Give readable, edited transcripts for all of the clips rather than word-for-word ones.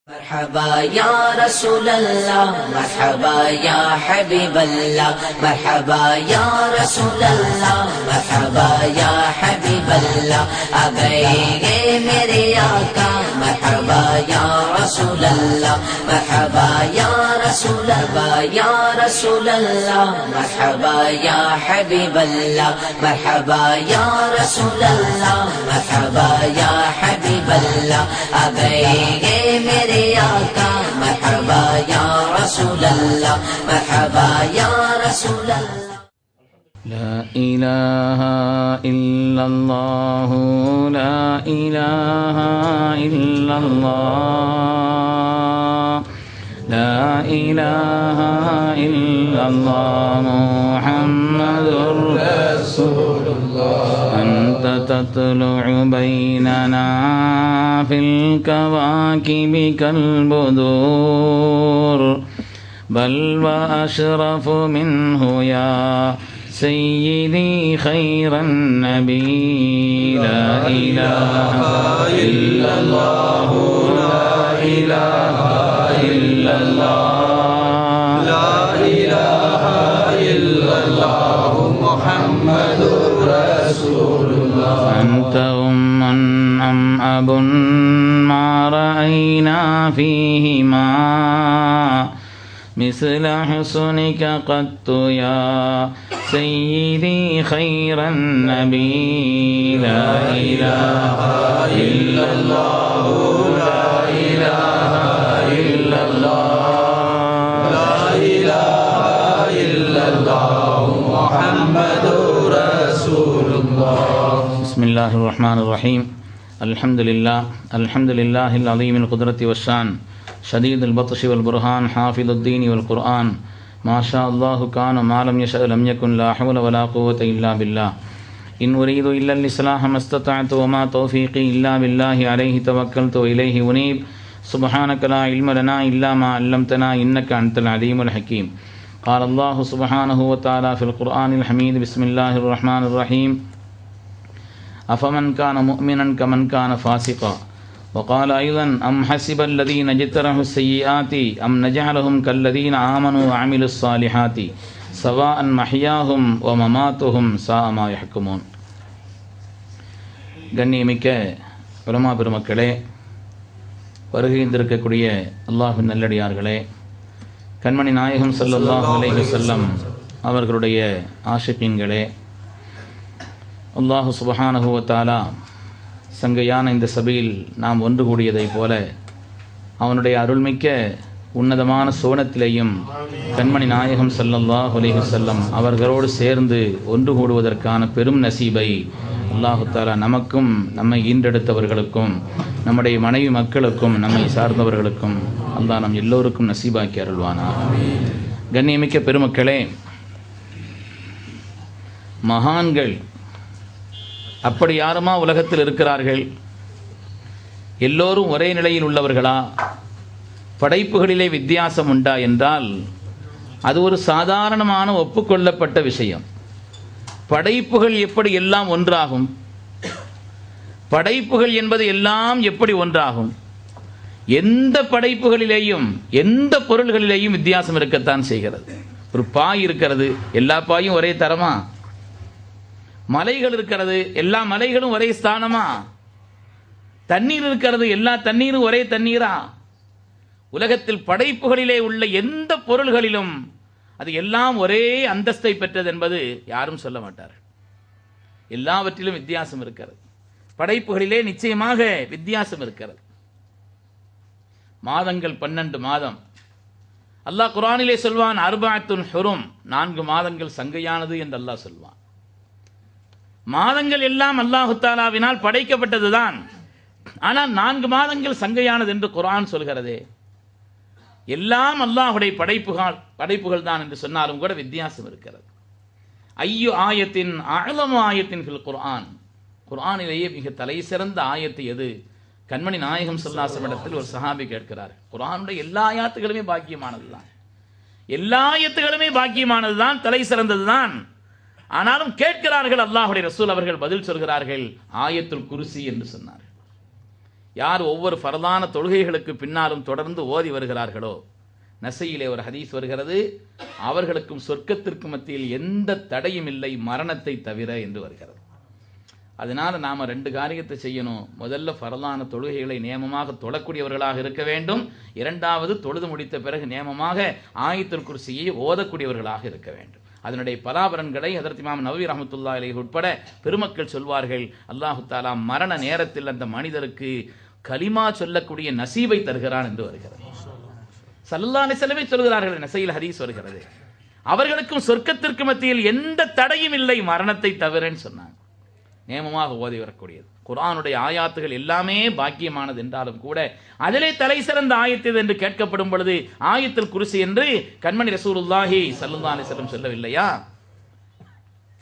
مرحبا يا رسول الله مرحبا يا حبيب الله مرحبا يا رسول الله مرحبا يا حبيب الله आ गए मेरे आका مرحبا يا رسول الله مرحبا يا رسول الله يا رسول الله مرحبا يا حبيب الله مرحبا يا رسول الله مرحبا يا حبيب الله आ गए मेरे आका مرحبا يا رسول الله مرحبا يا رسول الله لا إله إلا الله لا إله إلا الله لا إله إلا الله محمد رسول الله أنت تطلع بيننا في الكواكب كالبدور بل وأشرف منه يا سيدي خير النبي لا إله إلا الله لا إله إلا الله لا إله إلا الله محمد رسول الله أنت أم أب ما رأينا فيهما مثل حسنك قط يا سيدي خير النبي لا إله إلا الله لا إله إلا الله لا إله إلا الله محمد رسول الله بسم الله الرحمن الرحيم الحمد لله العظيم القدرة والشان شديد البطش والبرهان حافظ الدين والقرآن ما شاء الله كان ما لم يشأ لم يكن لا حول ولا قوة إلا بالله إن أريد إلا الإصلاح ما استطعت وما توفيقي إلا بالله عليه توكلت وإليه أنيب سبحانك لا علم لنا إلا ما علمتنا إنك أنت العليم الحكيم قال الله سبحانه وتعالى في القرآن الحميد بسم الله الرحمن الرحيم أفمن كان مؤمنا كمن كان فاسقا وقال أيضا أم حسب الذين اجترحوا السيئات أم نجعلهم كالذين آمنوا وعملوا الصالحات سواء محياهم ومماتهم ساء ما يحكمون கண்ணியமிக்க உலமா பெருமக்களே, வருகின்றிருக்கக்கூடிய அல்லாஹ்வின் நல்லடியார்களே, கண்மணி நாயகம் ஸல்லல்லாஹு அலைஹி வஸல்லம் அவர்களுடைய ஆஷிகீன்களே, அல்லாஹ் சுப்ஹானஹு வ தஆலா சங்கையான இந்த சபையில் நாம் ஒன்று கூடியதைப் போல அவனுடைய அருள்மிக்க உன்னதமான சோனத்திலேயும் கண்மணி நாயகம் ஸல்லல்லாஹு அலைஹி வஸல்லம் அவர்களோடு சேர்ந்து ஒன்று கூடுவதற்கான பெரும் நசீபை அல்லாஹு தஆலா நமக்கும் நம்மை ஈன்றெடுத்தவர்களுக்கும் நம்முடைய மனைவி மக்களுக்கும் நம்மை சார்ந்தவர்களுக்கும் அல்லாஹ் நம் எல்லோருக்கும் நசீபாக்கி அருள்வானாக. கண்ணியமிக்க பெருமக்களே, மகான்கள் அப்படி யாருமா உலகத்தில் இருக்கிறார்கள்? எல்லோரும் ஒரே நிலையில் உள்ளவர்களா? படைப்புகளிலே வித்தியாசம் உண்டா என்றால் அது ஒரு சாதாரணமான ஒப்புக்கொள்ளப்பட்ட விஷயம். படைப்புகள் எப்படி எல்லாம் ஒன்றாகும்? படைப்புகள் என்பது எல்லாம் எப்படி ஒன்றாகும்? எந்த படைப்புகளிலேயும் எந்த பொருள்களிலேயும் வித்தியாசம் இருக்கத்தான் செய்கிறது. ஒரு பாய் இருக்கிறது, எல்லா பாயும் ஒரே தரமா? மலைகள் இருக்கிறது, எல்லா மலைகளும் ஒரே ஸ்தானமா? தண்ணீர் இருக்கிறது, எல்லா தண்ணீரும் ஒரே தண்ணீரா? உலகத்தில் படைப்புகளிலே உள்ள எந்த பொருள்களிலும் அது எல்லாம் ஒரே அந்தஸ்தை பெற்றது என்பது யாரும் சொல்ல மாட்டார்கள். எல்லாவற்றிலும் வித்தியாசம் இருக்கிறது. படைப்புகளிலே நிச்சயமாக வித்தியாசம் இருக்கிறது. மாதங்கள் 12 மாதம். அல்லாஹ் குர்ஆனிலே சொல்வான், அர்பஅத்துன் ஹுரும், 4 மாதங்கள் சங்கையானது என்று அல்லாஹ் சொல்வான். மாதங்கள் எல்லாம் அல்லாஹு தஆலாவினால் படைக்கப்பட்டதுதான். ஆனால் 4 மாதங்கள் சங்கையானது என்று குர்ஆன் சொல்கிறதே. எல்லாம் அல்லாஹுடைய படைப்புகள் தான் என்று சொன்னாலும் கூட வித்தியாசம் இருக்கிறது. ஐயு ஆயத்தின் அஅலமு ஆயத்தின் ஃபில் குர்ஆன், குர்ஆனிலேயே மிக தலை சிறந்த ஆயத்து எது? கண்மணி நாயகம் ஸல்லல்லாஹு அலைஹி வஸல்லம் இடத்தில் ஒரு சஹாபி கேட்கிறார். குர்ஆனுடைய எல்லா ஆயத்துகளுமே பாக்கியமானதுதான், எல்லா ஆயத்துகளுமே பாக்கியமானதுதான், தலை சிறந்ததுதான். ஆனாலும் கேட்கிறார்கள். அல்லாஹ்வுடைய ரசூல் அவர்கள் பதில் சொல்கிறார்கள், ஆயத்துல் குர்சி என்று சொன்னார்கள். யார் ஒவ்வொரு ஃபர்தான தொழுகைகளுக்கு பின்னாலும் தொடர்ந்து ஓதி வருகிறார்களோ, நசையிலே ஒரு ஹதீஸ் வருகிறது, அவர்களுக்கும் சொர்க்கத்திற்கு மத்தியில் எந்த தடையும் இல்லை மரணத்தை தவிர என்று வருகிறது. அதனால நாம 2 காரியத்தை செய்யணும். முதல்ல ஃபர்தான தொழுகைகளை நியமமாக தொழக்கூடியவர்களாக இருக்க வேண்டும். இரண்டாவது, தொழுது முடித்த பிறகு நியமமாக ஆயத்துல் குர்சியை ஓதக்கூடியவர்களாக இருக்க வேண்டும். அதனுடைய பலாபலன்களை ஹதரத் இமாம் நவவி ரஹ்மத்துல்லாஹி அலைஹி உட்பட பெருமக்கள் சொல்வார்கள். அல்லாஹு தஆலா மரண நேரத்தில் அந்த மனிதருக்கு கலிமா சொல்லக்கூடிய நசீபை தருகிறான் என்று வருகிறது. ஸல்லல்லாஹு அலைஹி வஸல்லம் சொல்கிறார்கள், நசையில் ஹதீஸ் வருகிறது, அவர்களுக்கும் சொர்க்கத்திற்கு மத்தியில் எந்த தடையும் இல்லை மரணத்தை தவிரன்னு சொன்னாங்க. நியமமாக ஓதி வரக்கூடியது. குர்ஆனுடைய ஆயாத்துகள் எல்லாமே பாக்கியமானது என்றாலும் கூட அதிலே தலை சிறந்த ஆயத்து என்று கேட்கப்படும் பொழுது ஆயத்துல் குர்சி என்று கண்மணி ரசூலுல்லாஹி ஸல்லல்லாஹு அலைஹி வஸல்லம் சொல்லவில்லையா?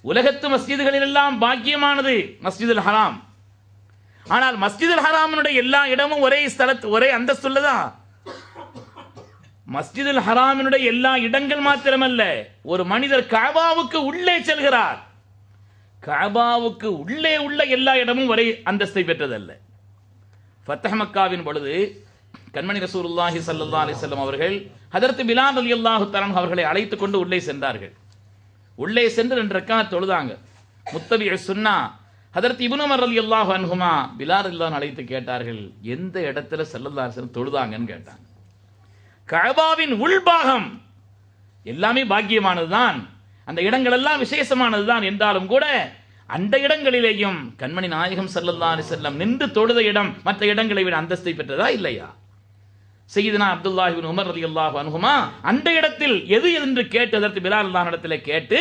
உலகத்து மஸ்ஜிதுகளில் எல்லாம் பாக்கியமானது மஸ்ஜிதுல் ஹராம். ஆனால் மஸ்ஜிதுல் ஹராமினுடைய எல்லா இடமும் ஒரே அந்தஸ்துள்ளதா? மஸ்ஜிதுல் ஹராமினுடைய எல்லா இடங்கள் மாத்திரமல்ல, ஒரு மனிதர் கஅபாவுக்கு உள்ளே செல்கிறார், கஅபாவுக்கு உள்ளே உள்ள எல்லா இடமும் ஒரே அந்தஸ்தை பெற்றதல்ல. ஃபத்ஹ் மக்காவின் பொழுது கண்மணி ரசூலுல்லாஹி ஸல்லல்லாஹு அலைஹி வஸல்லம் அவர்கள் ஹஜ்ரத் பிலால் ரலியல்லாஹு தஆலா அவர்களை அழைத்துக் கொண்டு உள்ளே சென்றார்கள். உள்ளே சென்று 2 ரக்காத் தொழுதாங்க. முத்தபிஉ சுன்னா ஹஜ்ரத் இப்னு உமர் ரலியல்லாஹு அன்ஹுமா பிலால் ரலியல்லாஹு அழைத்து கேட்டார்கள், எந்த இடத்துல ஸல்லல்லாஹு அலைஹி வஸல்லம் தொழுதாங்கன்னு கேட்டாங்க. கஅபாவின் உள்பாகம் எல்லாமே பாக்கியமானதுதான், அந்த இடங்கள் எல்லாம் விசேஷமானதுதான் என்றாலும் கூட அந்த இடங்களிலேயும் கண்மணி நாயகம் ஸல்லல்லாஹு அலைஹி வஸல்லம் நின்று தொழுத இடம் மற்ற இடங்களை விட அந்தஸ்தை பெற்றதா இல்லையா? சையதுனா அப்துல்லாஹ் இப்னு உமர் ரலியல்லாஹு அன்ஹுமா அந்த இடத்தில் எது என்று கேட்டு ஹஜ்ரத் பிலால் ரலியல்லாஹு இடத்திலே கேட்டு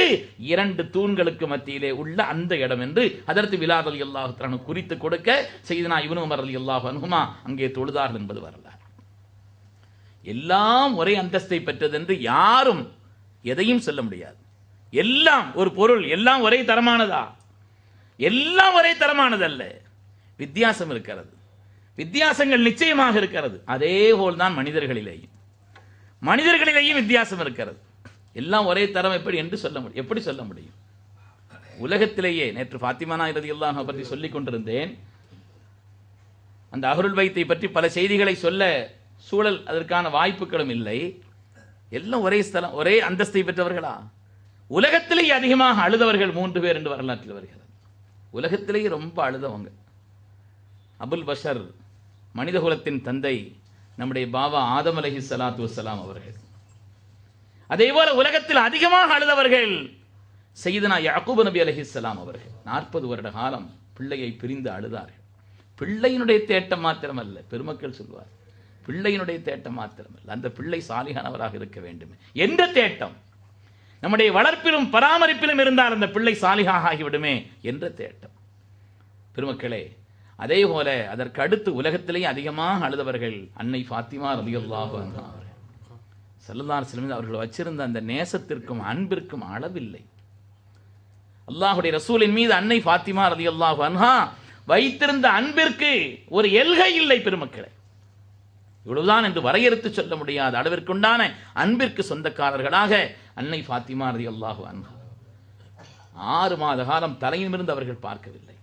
2 தூண்களுக்கு மத்தியிலே உள்ள அந்த இடம் என்று ஹஜ்ரத் பிலால் ரலியல்லாஹு தஆலா குறித்து கொடுக்க சையதுனா இப்னு உமர் ரலியல்லாஹு அன்ஹுமா அங்கே தொழுதார்கள் என்பது வரலாறு. எல்லாம் ஒரே அந்தஸ்தை பெற்றது என்று யாரும் எதையும் சொல்ல முடியாது. எல்லாம் ஒரு பொருள், எல்லாம் ஒரே தரமானதா? எல்லாம் ஒரே தரமானதல்ல, வித்தியாசம் இருக்கிறது. வித்தியாசங்கள் நிச்சயமாக இருக்கிறது. அதே போல்தான் மனிதர்களிலேயும் வித்தியாசம் இருக்கிறது. எல்லாம் ஒரே தரம் எப்படி சொல்ல முடியும்? உலகத்திலேயே நேற்று ஃபாத்திமா நாயகி ரலியல்லாஹு அன்ஹா பற்றி சொல்லிக் கொண்டிருந்தேன். அந்த அஹ்லுல் பைத்தை பற்றி பல செய்திகளை சொல்ல சூழல், அதற்கான வாய்ப்புகளும் இல்லை. எல்லாம் ஒரே ஸ்தலம், ஒரே அந்தஸ்தை பெற்றவர்களா? உலகத்திலேயே அதிகமாக அழுதவர்கள் 3 பேர் என்று வரலாற்றில் வருகிறது. உலகத்திலேயே ரொம்ப அழுதவங்க அபுல் பஷர், மனிதகுலத்தின் தந்தை, நம்முடைய பாபா ஆதம் அலைஹிஸ்ஸலாத்து வஸ்ஸலாம் அவர்கள். அதேபோல உலகத்தில் அதிகமாக அழுதவர்கள் சையதுனா யாக்கூப் நபி அலைஹிஸ்ஸலாம் அவர்கள். 40 வருட காலம் பிள்ளையை பிரிந்து அழுதார்கள். பிள்ளையினுடைய தேட்டம் மாத்திரமல்ல, பெருமக்கள் சொல்வார், பிள்ளையினுடைய தேட்டம் மாத்திரமல்ல, அந்த பிள்ளை சாலிகானவராக இருக்க வேண்டும் என்ற தேட்டம். நம்முடைய வளர்ப்பிலும் பராமரிப்பிலும் இருந்தால் அந்த பிள்ளை சாலிகாக ஆகிவிடுமே என்ற தேட்டம். பெருமக்களே, அதே போல அதற்கு அடுத்து உலகத்திலேயே அதிகமாக அழுதவர்கள் அன்னை ஃபாத்திமா ரலியல்லாஹு அன்ஹா அவர்கள். ஸல்லல்லாஹு அலைஹி வஸல்லம் அவர்கள் வச்சிருந்த அந்த நேசத்திற்கும் அன்பிற்கும் அளவில்லை. அல்லாஹ்வுடைய ரசூலின் மீது அன்னை ஃபாத்திமா ரலியல்லாஹு அன்ஹா வைத்திருந்த அன்பிற்கு ஒரு எல்கை இல்லை பெருமக்களே. இவ்வளவுதான் என்று வரையறுத்து சொல்ல முடியாத அளவிற்குண்டான அன்பிற்கு சொந்தக்காரர்களாக அன்னை ஃபாத்திமா ரலியல்லாஹு அன்ஹா. 6 மாத காலம் தலையிலிருந்து அவர்கள் பார்க்கவில்லை,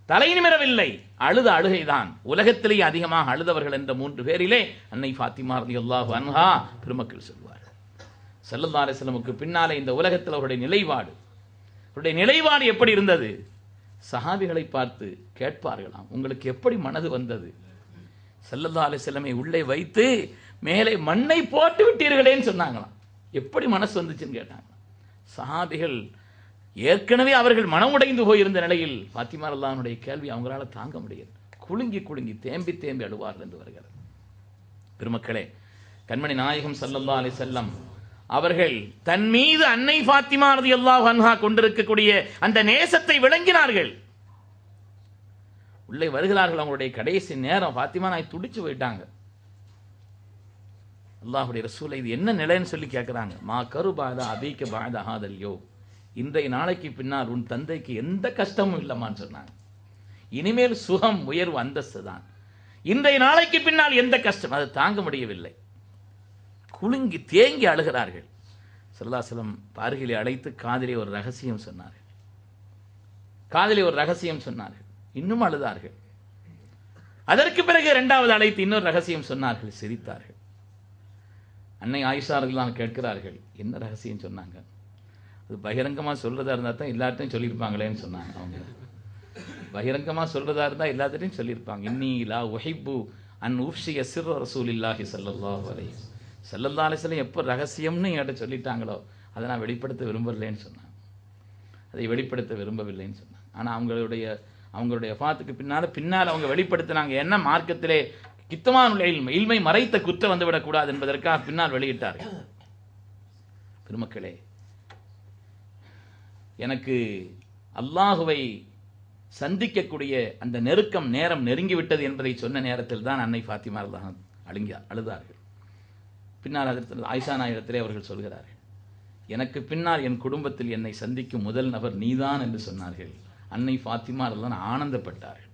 தலை நிமிரவில்லை, அழுத அழுகைதான். உலகத்திலேயே அதிகமாக அழுதவர்கள் என்ற 3 பேரிலே அன்னை ஃபாத்திமா ரலியல்லாஹு அன்ஹா பெருமக்கள் சொல்வார். ஸல்லல்லாஹு அலைஹி வஸல்லமுக்கு பின்னாலே இந்த உலகத்தில் அவருடைய நிலைப்பாடு எப்படி இருந்தது? சஹாபிகளை பார்த்து கேட்பார்களாம், உங்களுக்கு எப்படி மனது வந்தது? ஸல்லல்லாஹு அலைஹி வஸல்லமை உள்ளே வைத்து மேலே மண்ணை போட்டு விட்டீர்களேன்னு சொன்னாங்களாம். எப்படி மனசு வந்துச்சுன்னு கேட்டாங்க. சஹாபிகள் ஏற்கனவே அவர்கள் மனம் உடைந்து போயிருந்த நிலையில் ஃபாத்திமா ரலியல்லாஹுடைய கேள்வி அவங்களால தாங்க முடியாது. குலுங்கி தேம்பி அழுவார்கள் என்று வருகிறது. பெருமக்களே, கண்மணி நாயகம் ஸல்லல்லாஹு அலைஹி வஸல்லம் அவர்கள் தன் மீது அன்னை ஃபாத்திமா ரலியல்லாஹு அன்ஹா கொண்டிருக்கக்கூடிய அந்த நேசத்தை விளங்கினார்கள். உள்ளே வருகிறார்கள். அவங்களுடைய கடைசி நேரம். ஃபாத்திமா நாய் துடிச்சு போயிட்டாங்க. அல்லாஹ்வுடைய ரசூலை இது என்ன நிலைன்னு சொல்லி கேட்கிறாங்க. மா கருபாத அபீக பாத ஹாதல்யோ, இன்றைய நாளைக்கு பின்னால் உன் தந்தைக்கு எந்த கஷ்டமும் இல்லைம்மான்னு சொன்னாங்க. இனிமேல் சுகம், உயர்வு, அந்தஸ்து தான். இன்றைய நாளைக்கு பின்னால் எந்த கஷ்டம், அது தாங்க முடியவில்லை. குலுங்கி தேங்கி அழுகிறார்கள். ஸல்லல்லாஹு அலைஹி வஸல்லம் அருகிலே அழைத்து காதிலே ஒரு ரகசியம் சொன்னார்கள். இன்னும் அழுதார்கள். அதற்கு பிறகு இரண்டாவது அழைத்து இன்னொரு ரகசியம் சொன்னார்கள், சிரித்தார்கள். அன்னை ஆயிஷா ரலியல்லாஹு கேட்கிறார்கள், என்ன ரகசியம் சொன்னாங்க? அது பகிரங்கமாக சொல்றதா இருந்தால் தான் எல்லார்ட்டையும் சொல்லியிருப்பாங்களேன்னு சொன்னாங்க. அவங்க பகிரங்கமாக சொல்றதா இருந்தால் எல்லாத்தையும் சொல்லியிருப்பாங்க. இன்னி லா உஹிப்பு அன் உஃப்ஷிய சிர்ர ரசூலில்லாஹி ஸல்லல்லாஹு அலைஹி வஸல்லம் எப்போ ரகசியம்னு என்கிட்ட சொல்லிட்டாங்களோ அதை நான் வெளிப்படுத்த விரும்பலைன்னு சொன்னாங்க. அதை வெளிப்படுத்த விரும்பவில்லைன்னு சொன்னாங்க. ஆனால் அவங்களுடைய வஃபாத்துக்கு பின்னால் அவங்க வெளிப்படுத்தினாங்க. என்ன மார்க்கத்திலே கித்தமான இல்மை மறைத்த குற்றம் வந்துவிடக்கூடாது என்பதற்காக பின்னால் வெளியிட்டார்கள். பெருமக்களே, எனக்கு அல்லாஹுவை சந்திக்கக்கூடிய அந்த நேரம் நெருங்கிவிட்டது என்பதை சொன்ன நேரத்தில் தான் அன்னை ஃபாத்திமா அழுதார்கள். பின்னால் அதற்கு ஆயிஷா நாயகத்திலே அவர்கள் சொல்கிறார்கள், எனக்கு பின்னால் என் குடும்பத்தில் என்னை சந்திக்கும் முதல் நபர் நீதான் என்று சொன்னார்கள். அன்னை ஃபாத்திமா தான் ஆனந்தப்பட்டார்கள்,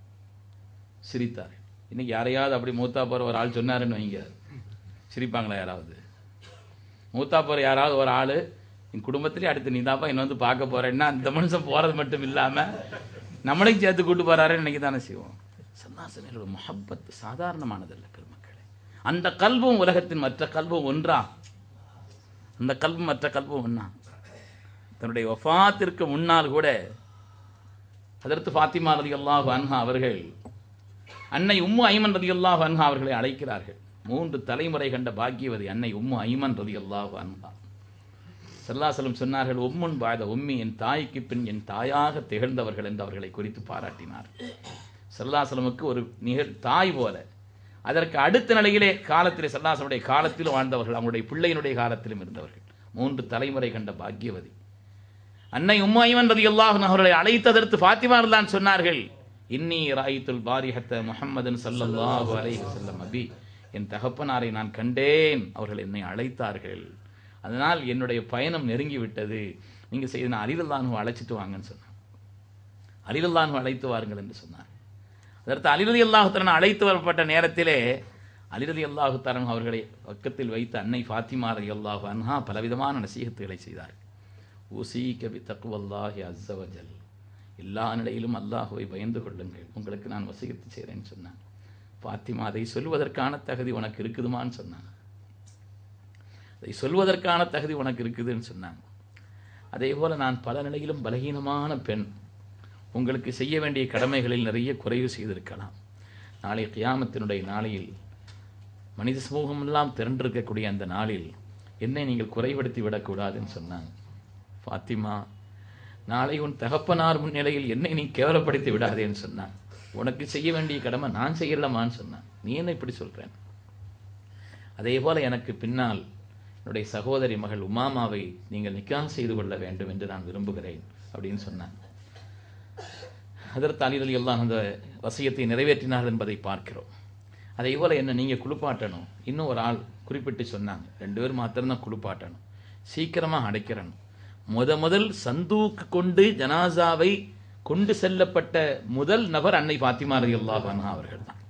சிரித்தார்கள். இன்னைக்கு யாரையாவது அப்படி மூத்தா போற ஒரு ஆள் சொன்னாருன்னு வைங்க, சிரிப்பாங்களா யாராவது? மூத்தா போற யாராவது ஒரு ஆள் என் குடும்பத்திலே அடுத்து நீதாப்பா என்ன வந்து பார்க்க போறேன்னா அந்த மனுஷன் போறது மட்டும் இல்லாம நம்மளையும் சேர்த்து கூட்டு போறாருன்னு இன்னைக்கு தானே செய்வோம். சல்லாசனோட முஹப்பத் சாதாரணமானதல்ல பெருமக்களே. அந்த கல்வும் உலகத்தின் மற்ற கல்வும் ஒன்றா? அந்த கல்வும் மற்ற கல்வும் ஒன்றா? தன்னுடைய வஃபாத்திற்கு முன்னால் கூட ஹதரத் ஃபாத்திமா ரலியல்லாஹு அன்ஹா அவர்கள் அன்னை உம்மு ஐமன் ரலியல்லாஹு அன்ஹா அவர்களை அழைக்கிறார்கள். 3 தலைமுறை கண்ட பாக்கியவதி அன்னை உம்மு ஐமன் ரலியல்லாஹு அன்ஹா. ஸல்லல்லாஹு அலைஹி வஸல்லம் சொன்னார்கள், உம்முன் பாத உம்மி, என் தாய்க்கு பின் என் தாயாக திகழ்ந்தவர்கள் என்று அவர்களை குறித்து பாராட்டினார். ஸல்லல்லாஹு அலைஹி வஸல்லமுக்கு ஒரு தாய் போல. அதற்கு அடுத்த நிலையிலே காலத்திலே ஸல்லல்லாஹு அலைஹி வஸல்லம் காலத்திலும் வாழ்ந்தவர்கள், அவங்களுடைய பிள்ளையினுடைய காலத்திலும் இருந்தவர்கள். 3 தலைமுறை கண்ட பாக்கியவதி அன்னை உம்மு ஐமன் ரலியல்லாஹு அன்ஹா அவர்களை அழைத்ததற்கு ஃபாத்திமா தான் சொன்னார்கள், இன்னி ராயித்துல் பாரிஹத்த முஹம்மதன் ஸல்லல்லாஹு அலைஹி வஸல்லம் அபி, என் தகப்பனாரை நான் கண்டேன், அவர்கள் என்னை அழைத்தார்கள், அதனால் என்னுடைய பயணம் நெருங்கி விட்டது, நீங்க செய்து நான் அலி ரலியல்லாஹு அன்ஹு அழைச்சிட்டு வாங்கன்னு சொன்னார். அலி ரலியல்லாஹு அன்ஹு அழைத்து வாருங்கள் என்று சொன்னார். அதற்கு அலி ரலியல்லாஹு தஆலா அழைத்து வரப்பட்ட நேரத்திலே அலி ரலியல்லாஹு தஆலா அவர்களை பக்கத்தில் வைத்து அன்னை ஃபாத்திமா ரலியல்லாஹு அன்ஹா பலவிதமான நசீஹத்துகளை செய்தார். ஊசீக பி தக்வல்லாஹி அஸ்ஸ வஜல், எல்லா நிலையிலும் அல்லாஹுவை பயந்து கொள்ளுங்கள், உங்களுக்கு நான் வசியத்து செய்கிறேன்னு சொன்னான். ஃபாத்திமா, அதை சொல்வதற்கான தகுதி உனக்கு இருக்குதுமான்னு சொன்னாங்க. அதை சொல்வதற்கான தகுதி உனக்கு இருக்குதுன்னு சொன்னாங்க. அதே போல நான் பல நிலையிலும் பலகீனமான பெண், உங்களுக்கு செய்ய வேண்டிய கடமைகளில் நிறைய குறைவு செய்திருக்கலாம். நாளை கியாமத்தினுடைய நாளையில் மனித சமூகம் எல்லாம் திரண்டிருக்கக்கூடிய அந்த நாளில் என்னை நீங்கள் குறைபடுத்தி விடக்கூடாதுன்னு சொன்னாங்க. ஃபாத்திமா, நாளை உன் தகப்பனார் முன்னிலையில் என்னை நீ கேவலப்படுத்தி விடாதேன்னு சொன்னான். உனக்கு செய்ய வேண்டிய கடமை நான் செய்யலமான்னு சொன்னான். நீ என்ன இப்படி சொல்றேன்? அதே போல எனக்கு பின்னால் என்னுடைய சகோதரி மகள் உமாமாவை நீங்கள் நிக்காஹ் செய்து கொள்ள வேண்டும் என்று நான் விரும்புகிறேன் அப்படின்னு சொன்னான். ஹதரத் அலி ரலியல்லாஹு அந்த வசியத்தை நிறைவேற்றினார்கள் என்பதை பார்க்கிறோம். அதே போல என்ன நீங்க குளிப்பாட்டணும். இன்னும் ஒரு ஆள் குறிப்பிட்டு சொன்னாங்க, 2 பேர் மாத்திரம்தான் குளிப்பாட்டணும், சீக்கிரமா அடைக்கிறணும். முதல் சந்தூக்கு கொண்டு ஜனாசாவை கொண்டு செல்லப்பட்ட முதல் நபர் அன்னை ஃபாத்திமா ரலியல்லாஹு அன்ஹா அவர்கள் தான்.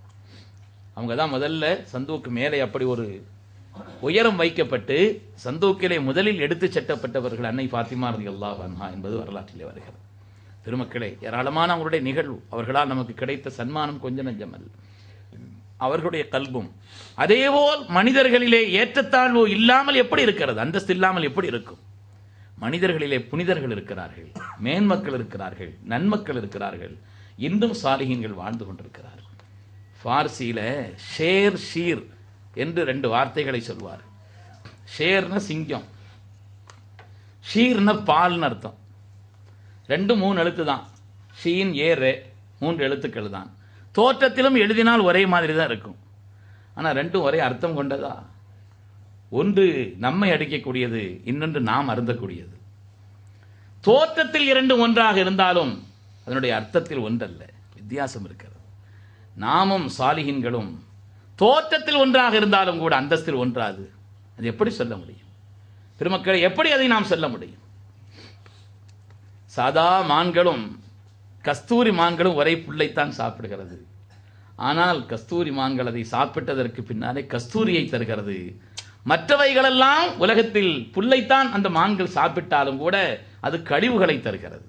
அவங்க தான் முதல்ல சந்தூக்கு மேலே அப்படி ஒரு உயரம் வைக்கப்பட்டு சந்தூக்கிலே முதலில் எடுத்து செட்டப்பட்டவர்கள் அன்னை ஃபாத்திமா ரலியல்லாஹு அன்ஹா என்பது வரலாற்றிலே வருகிறது. பெருமக்களே, ஏராளமான அவங்களுடைய நிகழ்வு, அவர்களால் நமக்கு கிடைத்த சன்மானம் கொஞ்ச நஞ்சமல். அவர்களுடைய கல்பும் அதேபோல் மனிதர்களிலே ஏற்றத்தாழ்வு இல்லாமல் எப்படி இருக்கிறது, அந்தஸ்து இல்லாமல் எப்படி இருக்கும்? மனிதர்களிலே புனிதர்கள் இருக்கிறார்கள், மேன்மக்கள் இருக்கிறார்கள், நன்மக்கள் இருக்கிறார்கள், இன்றும் சாலிஹீன்கள் வாழ்ந்து கொண்டிருக்கிறார்கள். பார்சியில ஷேர் ஷீர் என்று 2 வார்த்தைகளை சொல்வார். ஷேர்னா சிங்கம், ஷீர்னா பால்னு அர்த்தம். 2-3 எழுத்து தான், ஷீன் ஏரே 3 எழுத்துக்கள் தான். தோற்றத்திலும் எழுதினால் ஒரே மாதிரி தான் இருக்கும், ஆனால் 2ம் ஒரே அர்த்தம் கொண்டதா? ஒன்று நம்மை அடிக்கக்கூடியது, இன்னொன்று நாம் அருந்தக்கூடியது. தோற்றத்தில் 2 ஒன்றாக இருந்தாலும் அதனுடைய அர்த்தத்தில் ஒன்றல்ல, வித்தியாசம் இருக்கிறது. நாமும் சாலிஹீன்களும் தோற்றத்தில் ஒன்றாக இருந்தாலும் கூட அந்தஸ்தில் ஒன்றாது. அது எப்படி சொல்ல முடியும்? பெருமக்களை, எப்படி அதை நாம் சொல்ல முடியும்? சாதா மான்களும் கஸ்தூரி மான்களும் ஒரே புல்லைத்தான் சாப்பிடுகிறது. ஆனால் கஸ்தூரி மான்கள் அதை சாப்பிட்டதற்கு பின்னாலே கஸ்தூரியை தருகிறது. மற்றவைகளெல்லாம் உலகத்தில் புல்லைத்தான் அந்த மான்கள் சாப்பிட்டாலும் கூட அது கழிவுகளை தருகிறது.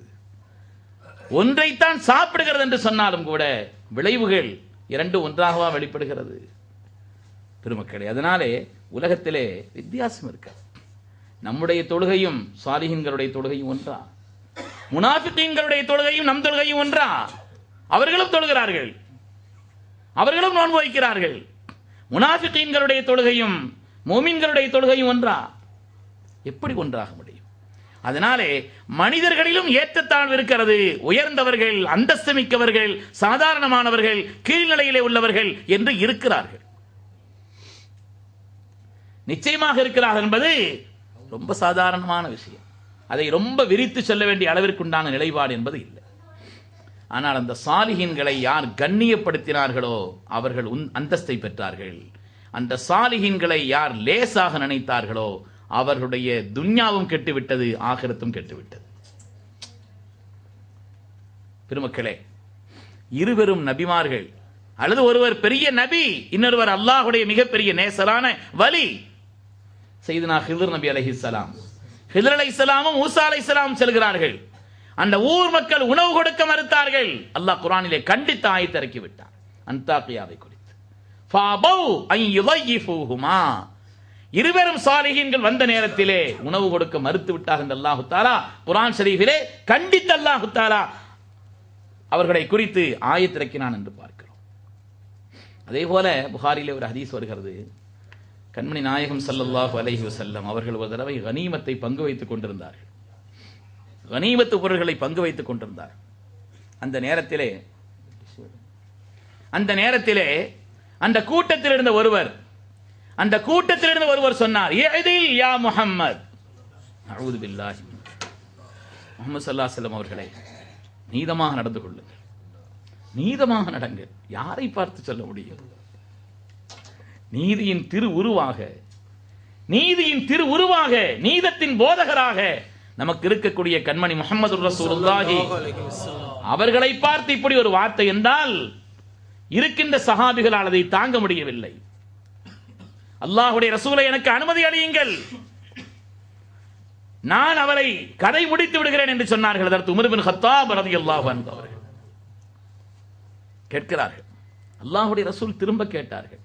ஒன்றைத்தான் சாப்பிடுகிறது என்று சொன்னாலும் கூட விளைவுகள் இரண்டு ஒன்றாகவா வெளிப்படுகிறது பெருமக்களே? அதனாலே உலகத்திலே வித்தியாசம் இருக்கு. நம்முடைய தொழுகையும் சாலிஹீன்களுடைய தொழுகையும் ஒன்றா? முனாஃபிகீன்களுடைய தொழுகையும் நம் தொழுகையும் ஒன்றா? அவர்களும் தொழுகிறார்கள், அவர்களும் நோன்பு வைக்கிறார்கள். முனாஃபிகீன்களுடைய தொழுகையும் மூமின்களுடைய தொழுகையும் ஒன்றா? எப்படி ஒன்றாக முடியும்? அதனாலே மனிதர்களிலும் ஏற்றத்தாழ்வு இருக்கிறது. உயர்ந்தவர்கள், அந்தஸ்து மிக்கவர்கள், சாதாரணமானவர்கள், கீழ்நிலையிலே உள்ளவர்கள் என்று இருக்கிறார்கள். நிச்சயமாக இருக்கிறார்கள் என்பது ரொம்ப சாதாரணமான விஷயம். அதை ரொம்ப விரித்து சொல்ல வேண்டிய அளவிற்குண்டான நிலைப்பாடு என்பது இல்லை. ஆனால் அந்த சாலிஹீன்களை யார் கண்ணியப்படுத்தினார்களோ அவர்கள் அந்தஸ்தை பெற்றார்கள். அந்த சாலிஹீன்களை யார் லேசாக நினைத்தார்களோ அவர்களுடைய துன்யாவும் கெட்டுவிட்டது, ஆகிரத்தும் கெட்டுவிட்டது. பெருமக்களே, இருவரும் நபிமார்கள், அல்லது ஒருவர் பெரிய நபி, இன்னொருவர் அல்லாஹுடைய மிகப்பெரிய நேசரான வலி. சையதுனா ஹிதர் நபி அலைஹிஸ்ஸலாம், ஹிதர் அலைஹிஸ்ஸலாமும் மூசா அலைஹிஸ்ஸலாமும் செல்கிறார்கள். அந்த ஊர் மக்கள் உணவு கொடுக்க மறுத்தார்கள். அல்லாஹ் குர்ஆனிலே கண்டித்து ஆயத்தை இறக்கி விட்டார் அன்தாகியாவை குறித்து. ஃபஅபௌ அன் யுதையிஃபூஹுமா, இருவரும் சாலிஹீன்கள் வந்த நேரத்திலே உணவு கொடுக்க மறுத்து விட்டார் என்று அல்லாஹ் தஆலா குர்ஆன் ஷரீஃபிலே கண்டித்து அல்லாஹ் தஆலா அவர்களை குறித்து ஆயத்தை இறக்கினான் என்று பார்க்கிறோம். அதே போல புகாரிலே ஒரு ஹதீஸ் வருகிறது. கண்மணி நாயகம் ஸல்லல்லாஹு அலைஹி வஸல்லம் அவர்கள் ஒரு தடவை கனீமத்தை பங்கு வைத்துக் கொண்டிருந்தார்கள். கனீமத்து பொருள்களை பங்கு வைத்துக் கொண்டிருந்தார். அந்த நேரத்திலே அந்த கூட்டத்தில் இருந்த ஒருவர் சொன்னார், இஅதில் யா முஹம்மத். அஊது பில்லாஹி. முஹம்மது ஸல்லல்லாஹு அலைஹி வஸல்லம் அவர்களே, நீதமாக நடந்து கொள்ளுங்கள், நீதமாக நடங்கள். யாரை பார்த்து சொல்ல முடியும்? நீதியின் திருவுருவாக நீதத்தின் போதகராக நமக்கு இருக்கக்கூடிய கண்மணி முஹம்மது ரசூலுல்லாஹி அவர்களை பார்த்து இப்படி ஒரு வார்த்தை என்றால் இருக்கின்ற சஹாபிகளால் அதை தாங்க முடியவில்லை. அல்லாஹ்வுடைய ரசூலை எனக்கு அனுமதி அளியுங்கள், நான் அவரை கதை முடித்து விடுகிறேன் என்று சொன்னார்கள். அதற்கு உமர் பின் கத்தாப் ரலியல்லாஹு அன்ஹு அவர்கள் கேட்கிறார்கள். அல்லாஹ்வுடைய ரசூல் திரும்ப கேட்டார்கள்,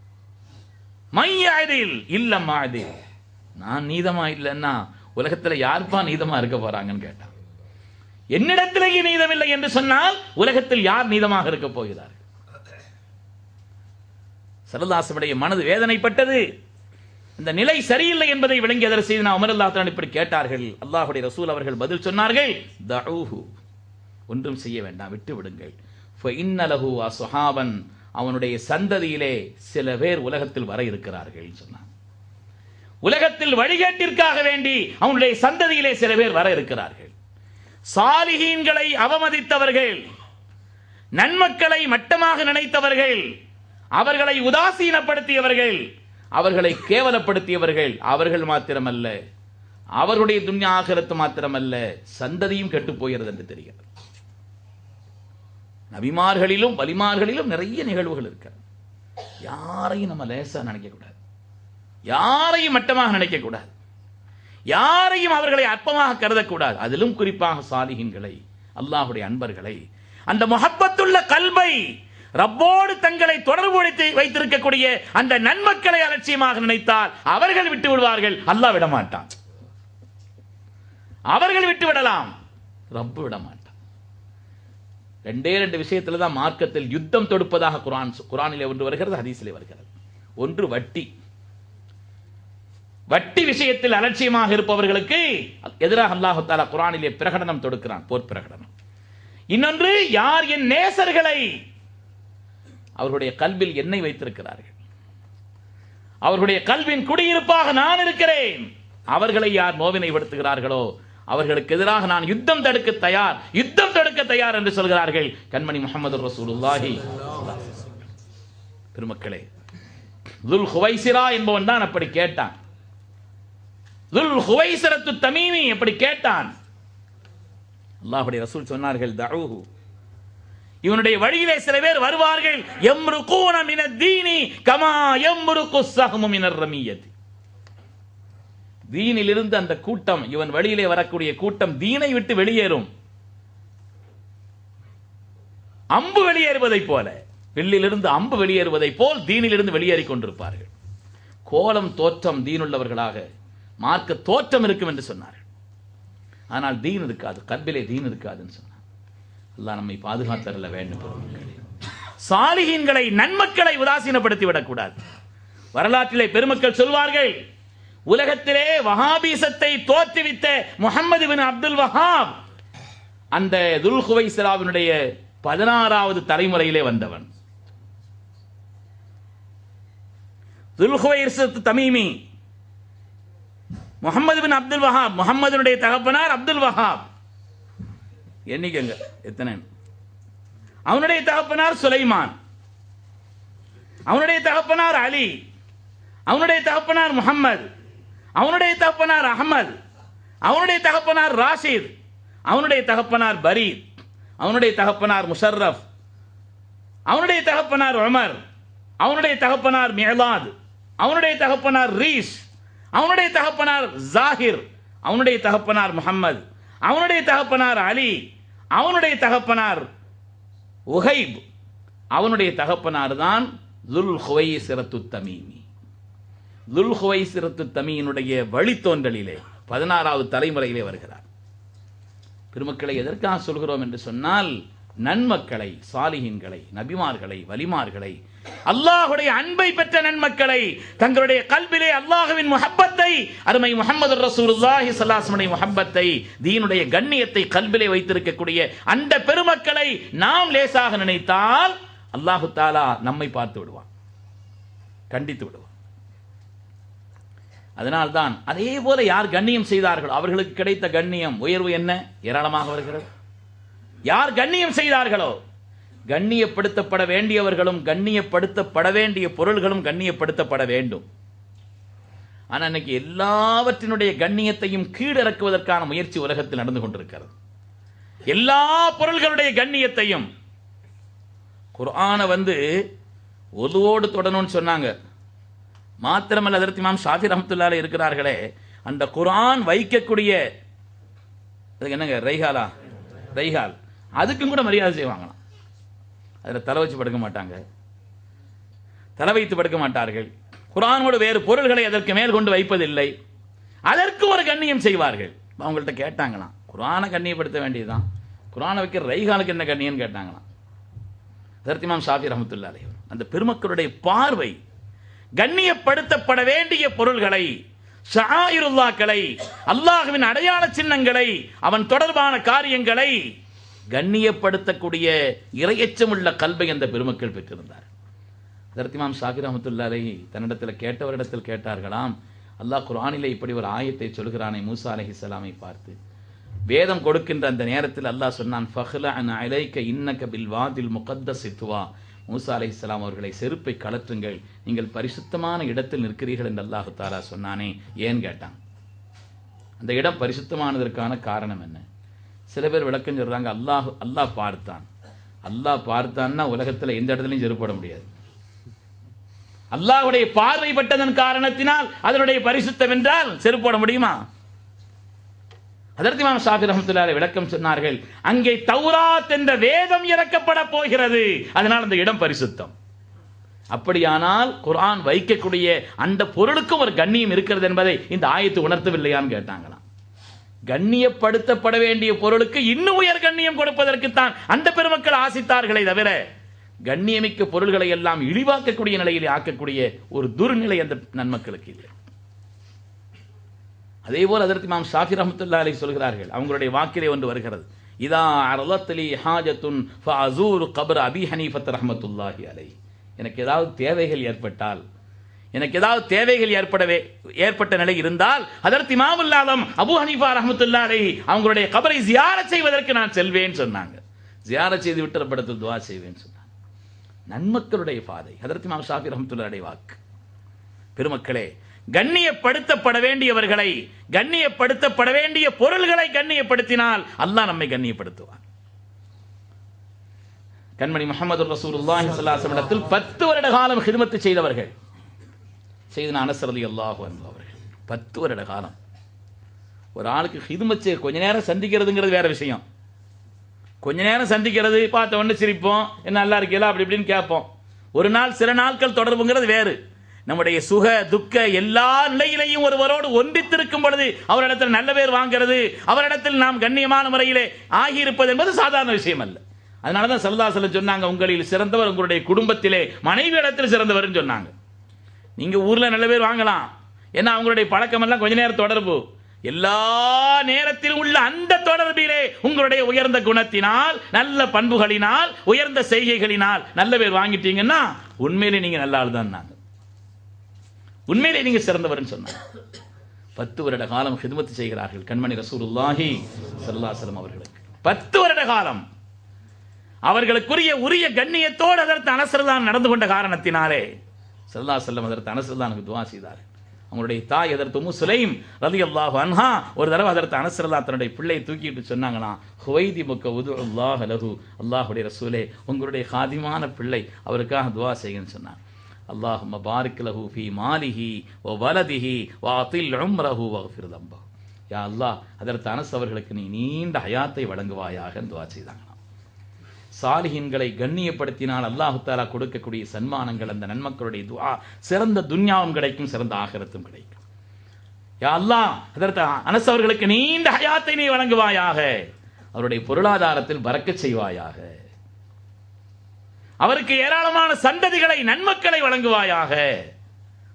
மையாதில் இல்ல மாதில், நான் நீதமா இல்லைன்னா உலகத்தில் யார்ப்பா நீதமா இருக்க போறாங்கன்னு கேட்டான். என்னிடத்திலேயே நீதமில்லை என்று சொன்னால் உலகத்தில் யார் நீதமாக இருக்க போகிறார்கள்? சல்லல்லாஹுடைய மனது வேதனைப்பட்டது. இந்த நிலை சரியில்லை என்பதை விளங்கி அதற்கு செய்து நான் உமர் ரலியல்லாஹு அன்ஹு இப்படி கேட்டார்கள். அல்லாஹ்வுடைய ரசூல் அவர்கள் பதில் சொன்னார்கள், தஊஹு, ஒன்றும் செய்ய வேண்டாம், விட்டு விடுங்கள். ஃபஇன்ன லஹு அஸ்ஹாபன், அவனுடைய சந்ததியிலே சில பேர் உலகத்தில் வர இருக்கிறார்கள் சொன்னார். உலகத்தில் வழிகேட்டிற்காக வேண்டி அவனுடைய சந்ததியிலே சில பேர் வர இருக்கிறார்கள். சாலிஹீன்களை அவமதித்தவர்கள், நன்மக்களை மட்டமாக நினைத்தவர்கள், அவர்களை உதாசீனப்படுத்தியவர்கள், அவர்களை கேவலப்படுத்தியவர்கள், அவர்கள் மாத்திரமல்ல, அவர்களுடைய துன்யா ஆகிரத்து மாத்திரமல்ல, சந்ததியும் கெட்டு போகிறது என்று தெரிகிறது. நபிமார்களிலும் வலிமார்களிலும் நிறைய நிகழ்வுகள் இருக்கிறது. யாரையும் நம்ம லேசா நினைக்க கூடாது, யாரையும் மட்டமாக நினைக்க கூடாது, யாரையும் அவர்களை அற்பமாக கருதக்கூடாது. அதிலும் குறிப்பாக சாலிஹீன்களை, அல்லாஹ்வுடைய அன்பர்களை, அந்த முஹப்பத்துள்ள கல்பை, ரப்போடு தங்களை தொடர்பு வைத்திருக்கக்கூடிய அந்த நன்மக்களை அலட்சியமாக நினைத்தால் அவர்கள் விட்டு விடுவார்கள், அல்லாஹ் விட மாட்டான். அவர்கள் விட்டு விடலாம், ரப்பு விட மாட்டான். ரெண்டு விஷயத்துல தான் மார்க்கத்தில் யுத்தம் தொடுப்பதாக குர்ஆனிலே ஒன்று வருகிறது, ஹதீஸிலே வருகிறது. ஒன்று வட்டி. வட்டி விஷயத்தில் அலட்சியமாக இருப்பவர்களுக்கு எதிராக அல்லாஹ் தஆலா குர்ஆனிலே பிரகடனம் தொடுக்கிறான், போர் பிரகடனம். இன்னொன்று, யார் என் நேசர்களை, அவர்களுடைய கல்வில் என்னை வைத்திருக்கிறார்கள், அவர்களுடைய கல்வின் குடியிருப்பாக நான் இருக்கிறேன், அவர்களை யார் நோவினைப்படுத்துகிறார்களோ அவர்களுக்கு எதிராக நான் யுத்தம் தடுக்க தயார் என்று சொல்கிறார்கள் கண்மணி முஹம்மது ரசூலுல்லாஹி. பெருமக்களே, துல் ஹுவைசிரா என்பவன் தான் அப்படி கேட்டான். துல் ஹுவைசிரத்து தமீமி அப்படி கேட்டான். அல்லாஹ்வுடைய ரசூல் சொன்னார்கள், தஊஹு, இவனுடைய வழியிலே சில பேர் வருவார்கள், யம்ருகூன மினத் தீனி கமா யம்ருகு ஸஹ்மு மினர் ரமியதி. தீனிலிருந்து அந்த கூட்டம், இவன் வழியிலே வரக்கூடிய கூட்டம் தீனை விட்டு வெளியேறும், அம்பு வெளியேறுவதை போல. வில்லிலிருந்து அம்பு வெளியேறுவதை போல் தீனிலிருந்து வெளியேறிக் கொண்டிருப்பார்கள். கோலம் தோற்றம் தீனுள்ளவர்களாக மார்க்க தோற்றம் இருக்கும் என்று சொன்னார்கள். ஆனால் தீன் இருக்காது, கல்பிலே தீன் இருக்காதுன்னு சொன்னார். அல்லாஹ் நம்மை பாதுகாத்தரல வேண்டும். சாலிஹீன்களை நன்மக்களை உதாசீனப்படுத்தி விடக்கூடாது. வரலாற்றிலே பெருமக்கள் சொல்வார்கள், உலகத்திலே வஹாபீசத்தை தோற்றுவித்த முஹம்மது பின் அப்துல் வஹாப் அந்த துல் குவைசிராவினுடைய 16வது தலைமுறையிலே வந்தவன். துல் குவைசிரத் தமீமி முஹம்மது பின் அப்துல் வஹாப், முஹம்மதுடைய தகப்பனார் அப்துல் வஹாப். எண்ணிக்கங்க எத்தனை. அவனுடைய தகப்பனார் சுலைமான், அவனுடைய தகப்பனார் அலி, அவனுடைய தகப்பனார் முஹம்மது, அவனுடைய தகப்பனார் அஹமது, அவனுடைய தகப்பனார் ராஷித், அவனுடைய தகப்பனார் பரீத், அவனுடைய தகப்பனார் முஷர்ரஃப், அவனுடைய தகப்பனார் உமர், அவனுடைய தகப்பனார் மிலாத், அவனுடைய தகப்பனார் ரீஸ், அவனுடைய தகப்பனார் ஜாகிர், அவனுடைய தகப்பனார் முஹம்மது, அவனுடைய தகப்பனார் அலி, அவனுடைய தகப்பனார் உஹைப், அவனுடைய தகப்பனார் தான் துல் குவைசிரத்து தமீமி. துல் குவைசிரத்து தமீனுடைய வழித்தோன்றலிலே 16வது தலைமுறையிலே வருகிறார். பெருமக்களை எதற்காக சொல்கிறோம் என்று சொன்னால், நன்மக்களை, சாலிஹீன்களை, நபிமார்களை, வலிமார்களை, அல்லாஹுடைய அன்பை பெற்ற நன்மக்களை, தங்களுடைய கல்விலே அல்லாஹுவின் முஹப்பத்தை, அருமை முஹம்மது ரசூலுல்லாஹி ஸல்லல்லாஹு அலைஹி வஸல்லம் முஹப்பத்தை, தீனுடைய கண்ணியத்தை கல்விலே வைத்திருக்கக்கூடிய அந்த பெருமக்களை நாம் லேசாக நினைத்தால் அல்லாஹு தஆலா நம்மை பார்த்து விடுவான், கண்டித்து விடுவான். அதனால்தான் அதே போல யார் கண்ணியம் செய்தார்களோ அவர்களுக்கு கிடைத்த கண்ணியம் உயர்வு என்ன ஏராளமாக வருகிறது. யார் கண்ணியம் செய்தார்களோ, கண்ணியப்படுத்தப்பட வேண்டியவர்களும் கண்ணியப்படுத்தப்பட வேண்டிய பொருள்களும் கண்ணியப்படுத்தப்பட வேண்டும். ஆனால் இன்னைக்கு எல்லாவற்றினுடைய கண்ணியத்தையும் கீழிறக்குவதற்கான முயற்சி உலகத்தில் நடந்து கொண்டிருக்கிறது. எல்லா பொருள்களுடைய கண்ணியத்தையும் குர்ஆனை ஒதுவோடு தொடணும்னு சொன்னாங்க. மாத்திரமல்ல, ஹஜ்ரத் இமாம் ஷாஃபி ரஹ்மத்துல்லாஹி அலைஹி இருக்கிறார்களே, அந்த குர்ஆன் வைக்கக்கூடிய என்னங்க ரைஹாலா, ரைஹால், அதுக்கும் கூட மரியாதை செய்வாங்களாம். அதில் தலை வச்சு படுக்க மாட்டாங்க, தலை வைத்து படுக்க மாட்டார்கள். குர்ஆனோடு வேறு பொருள்களை அதற்கு மேல் கொண்டு வைப்பதில்லை. அதற்கு ஒரு கண்ணியம் செய்வார்கள். அவங்கள்ட்ட கேட்டாங்களாம், குர்ஆனை கண்ணியப்படுத்த வேண்டியதுதான், குர்ஆனை வைக்கிற ரைஹாலுக்கு என்ன கண்ணியம் கேட்டாங்களாம். ஹஜ்ரத் இமாம் ஷாஃபி ரஹ்மத்துல்லாஹி அலைஹி அந்த பெருமக்களுடைய பார்வை கண்ணியப்படுத்தப்பட வேண்டிய பொருள்களை, ஷஆயிருல்லாஹ்களை, அல்லாஹ்வின் அடையாள சின்னங்களை, அவன் தொடர்பான காரியங்களை கண்ணியப்படுத்தக்கூடிய இறையச்சமுள்ள கல்வை அந்த பெருமக்கள் பெற்றிருந்தார். ஹஜ்ரத் இமாம் ஷாஃபி ரஹ்மத்துல்லாஹி அலைஹி தன்னிடத்தில் கேட்டவரிடத்தில் கேட்டார்களாம், அல்லாஹ் குர்ஆனிலே இப்படி ஒரு ஆயத்தை சொல்கிறானே மூசா அலைஹிஸ்ஸலாமை பார்த்து. வேதம் கொடுக்கின்ற அந்த நேரத்தில் அல்லாஹ் சொன்னான், ஃபஹ்லஅன் அலைக இன்னக பில் வாதில் முகத்தஸ் துவா. மூசா அலைஹிஸ்ஸலாம் அவர்களை செருப்பை கலற்றுங்கள், நீங்கள் பரிசுத்தமான இடத்தில் நிற்கிறீர்கள் என்று அல்லாஹ் தஆலா சொன்னானே, ஏன் கேட்டான். அந்த இடம் பரிசுத்தமானதற்கான காரணம் என்ன? சில பேர் விளக்கம் சொல்றாங்க, அல்லாஹ் பார்த்தான். அல்லாஹ் பார்த்தான்னா உலகத்தில் எந்த இடத்துலையும் செருப்பட முடியாது. அல்லாஹ்வுடைய பார்வை பட்டதன் காரணத்தினால் அதனுடைய பரிசுத்தம் என்றால் செருப்போட முடியுமா? ஹஜ்ரத் இமாம் ஷாஃபி ரஹ்மத்துல்லாஹி அலைஹி விளக்கம் சொன்னார்கள், அங்கே தௌராத் என்ற வேதம் இறக்கப்பட போகிறது, அதனால் அந்த இடம் பரிசுத்தம். அப்படியானால் குர்ஆன் வைக்கக்கூடிய அந்த பொருளுக்கும் ஒரு கண்ணியம் இருக்கிறது என்பதை இந்த ஆயத்து உணர்த்தவில்லையான்னு கேட்டாங்களாம். கண்ணியப்படுத்தப்பட வேண்டிய பொருளுக்கு இன்னும் உயர் கண்ணியம் கொடுப்பதற்குத்தான் அந்த பெருமக்கள் ஆசித்தார்களே தவிர, கண்ணியமிக்க பொருள்களை எல்லாம் இழிவாக்கக்கூடிய நிலையில் ஆக்கக்கூடிய ஒரு துர்நிலை அந்த நன்மக்களுக்கு இல்லை. அதே போல் ஹஜ்ரத் இமாம் ஷாஃபி ரஹ்மத்துல்லாஹி அலைஹி சொல்கிறார்கள், அவங்களுடைய வாக்கிலே ஒன்று வருகிறது, இதா அரலத்லி ஹாஜத்துன் ஃபஅஸூரு கப்ர அபி ஹனீஃபத் ரஹ்மத்துல்லாஹி அலைஹி. எனக்கு ஏதாவது தேவைகள் ஏற்பட்டால், எனக்கு ஏதாவது தேவைகள் ஏற்பட்ட நிலை இருந்தால் ஹஜ்ரத் இமாமுல் ஆலம் அபூ ஹனீஃபா ரஹ்மத்துல்லாஹி அலைஹி அவங்களுடைய கபரை ஜியாரத் செய்வதற்கு நான் செல்வேன் சொன்னாங்க. ஜியாரத் செய்து விட்டு ரப்பிடத்தில் துஆ செய்வேன் சொன்னாங்க. நன்மக்களுடைய பாதை ஹஜ்ரத் இமாம் ஷாஃபி ரஹ்மத்துல்லாஹி அலைஹி வாக்கு. பெருமக்களே, கண்ணியப்படுத்தப்பட வேண்டியவர்களை, கண்ணியப்படுத்தப்பட வேண்டிய பொருள்களை கண்ணியப்படுத்தினால் அல்லாஹ் நம்மை கண்ணியப்படுத்துவார். கண்மணி முஹம்மது ரசூலுல்லாஹி ஸல்லல்லாஹு அலைஹி வஸல்லம் 10 வருட காலம் ஹிதமத் செய்தவர்கள் சையதுனா அனஸ் ரலியல்லாஹு அன்ஹு அவர்கள். 10 வருட காலம் ஒரு ஆளுக்கு ஹிதமத் செய்ய கொஞ்ச நேரம் சந்திக்கிறதுங்கிறது வேற விஷயம். கொஞ்ச நேரம் சந்திக்கிறது, பார்த்த உடனே சிரிப்போம், என்ன நல்லா இருக்கீங்களா அப்படி இப்படின்னு கேட்போம். ஒரு நாள் சில நாட்கள் தொடர்புங்கிறது வேறு. நம்முடைய சுக துக்க எல்லா நிலையிலையும் ஒருவரோடு ஒன்றித்திருக்கும் பொழுது அவரிடத்தில் நல்ல பேர் வாங்கிறது, அவரிடத்தில் நாம் கண்ணியமான முறையிலே ஆகியிருப்பது என்பது சாதாரண விஷயம் அல்ல. அதனாலதான் ஸல்லல்லாஹு அலைஹி வஸல்லம் சொன்னாங்க, உங்களில் சிறந்தவர் உங்களுடைய குடும்பத்திலே மனைவி இடத்தில் சிறந்தவர் சொன்னாங்க. நீங்க ஊர்ல நல்ல பேர் வாங்கலாம், ஏன்னா அவங்களுடைய பழக்கம் எல்லாம் கொஞ்ச நேரம் தொடர்பு. எல்லா நேரத்திலும் உள்ள அந்த தொடர்பிலே உங்களுடைய உயர்ந்த குணத்தினால், நல்ல பண்புகளினால், உயர்ந்த செய்கைகளினால் நல்ல பேர் வாங்கிட்டீங்கன்னா உண்மையிலே நீங்க நல்ல ஆள் தான். உண்மையிலே நீங்க சிறந்தவர் சொன்னாங்க. 10 வருட காலம் ஹிதமத் செய்கிறார்கள் கண்மணி ரசூலுல்லாஹி ஸல்லல்லாஹு அலைஹி வஸல்லம் அவர்களுக்கு. 10 வருட காலம் அவர்களுக்குரிய உரிய கண்ணியத்தோடு அதற்கு அனஸ் தான் நடந்து கொண்ட காரணத்தினாலே ஸல்லல்லாஹு அலைஹி வஸல்லம் அதற்கு அனஸ் தான் துஆ செய்தார்கள். அவங்களுடைய தாய் அதற்கு உம்மு சுலைம் ரலியல்லாஹு அன்ஹா ஒரு தடவை அதற்கு அனஸ் தன்னுடைய பிள்ளையை தூக்கிட்டு சொன்னாங்களாம், ஹுவைதி முக்க உதுல்லாஹ் லஹு, அல்லாஹ்வுடைய ரசூலே உங்களுடைய காதிமான பிள்ளை அவருக்காக துஆ செய்யுங்கன்னு சொன்னாங்க. அல்லாஹும்ம பாரிக் லஹு ஃபீ மாலிஹி வ வலதிஹி வ அதில் உம்ரஹு வக்ஃபிர் தம்பஹு. யா அல்லாஹ் அதற்கு அனஸ் அவர்களுக்கு நீ நீண்ட ஹயாத்தை வழங்குவாயாக துஆ செய்தாங்களாம். சாலிஹீன்களை கண்ணியப்படுத்தினால் அல்லாஹு தஆலா கொடுக்கக்கூடிய சன்மானங்கள், அந்த நன்மக்களுடைய துஆ சிறந்த துன்யாவும் கிடைக்கும், சிறந்த ஆகிரத்தும் கிடைக்கும். யா அல்லாஹ் அதற்கு அனஸ் அவர்களுக்கு நீண்ட ஹயாத்தை நீ வழங்குவாயாக, அவருடைய பொருளாதாரத்தில் பரக்கத் செய்வாயாக, அவருக்கு ஏராளமான சந்ததிகளை நன்மக்களை வழங்குவாயாக,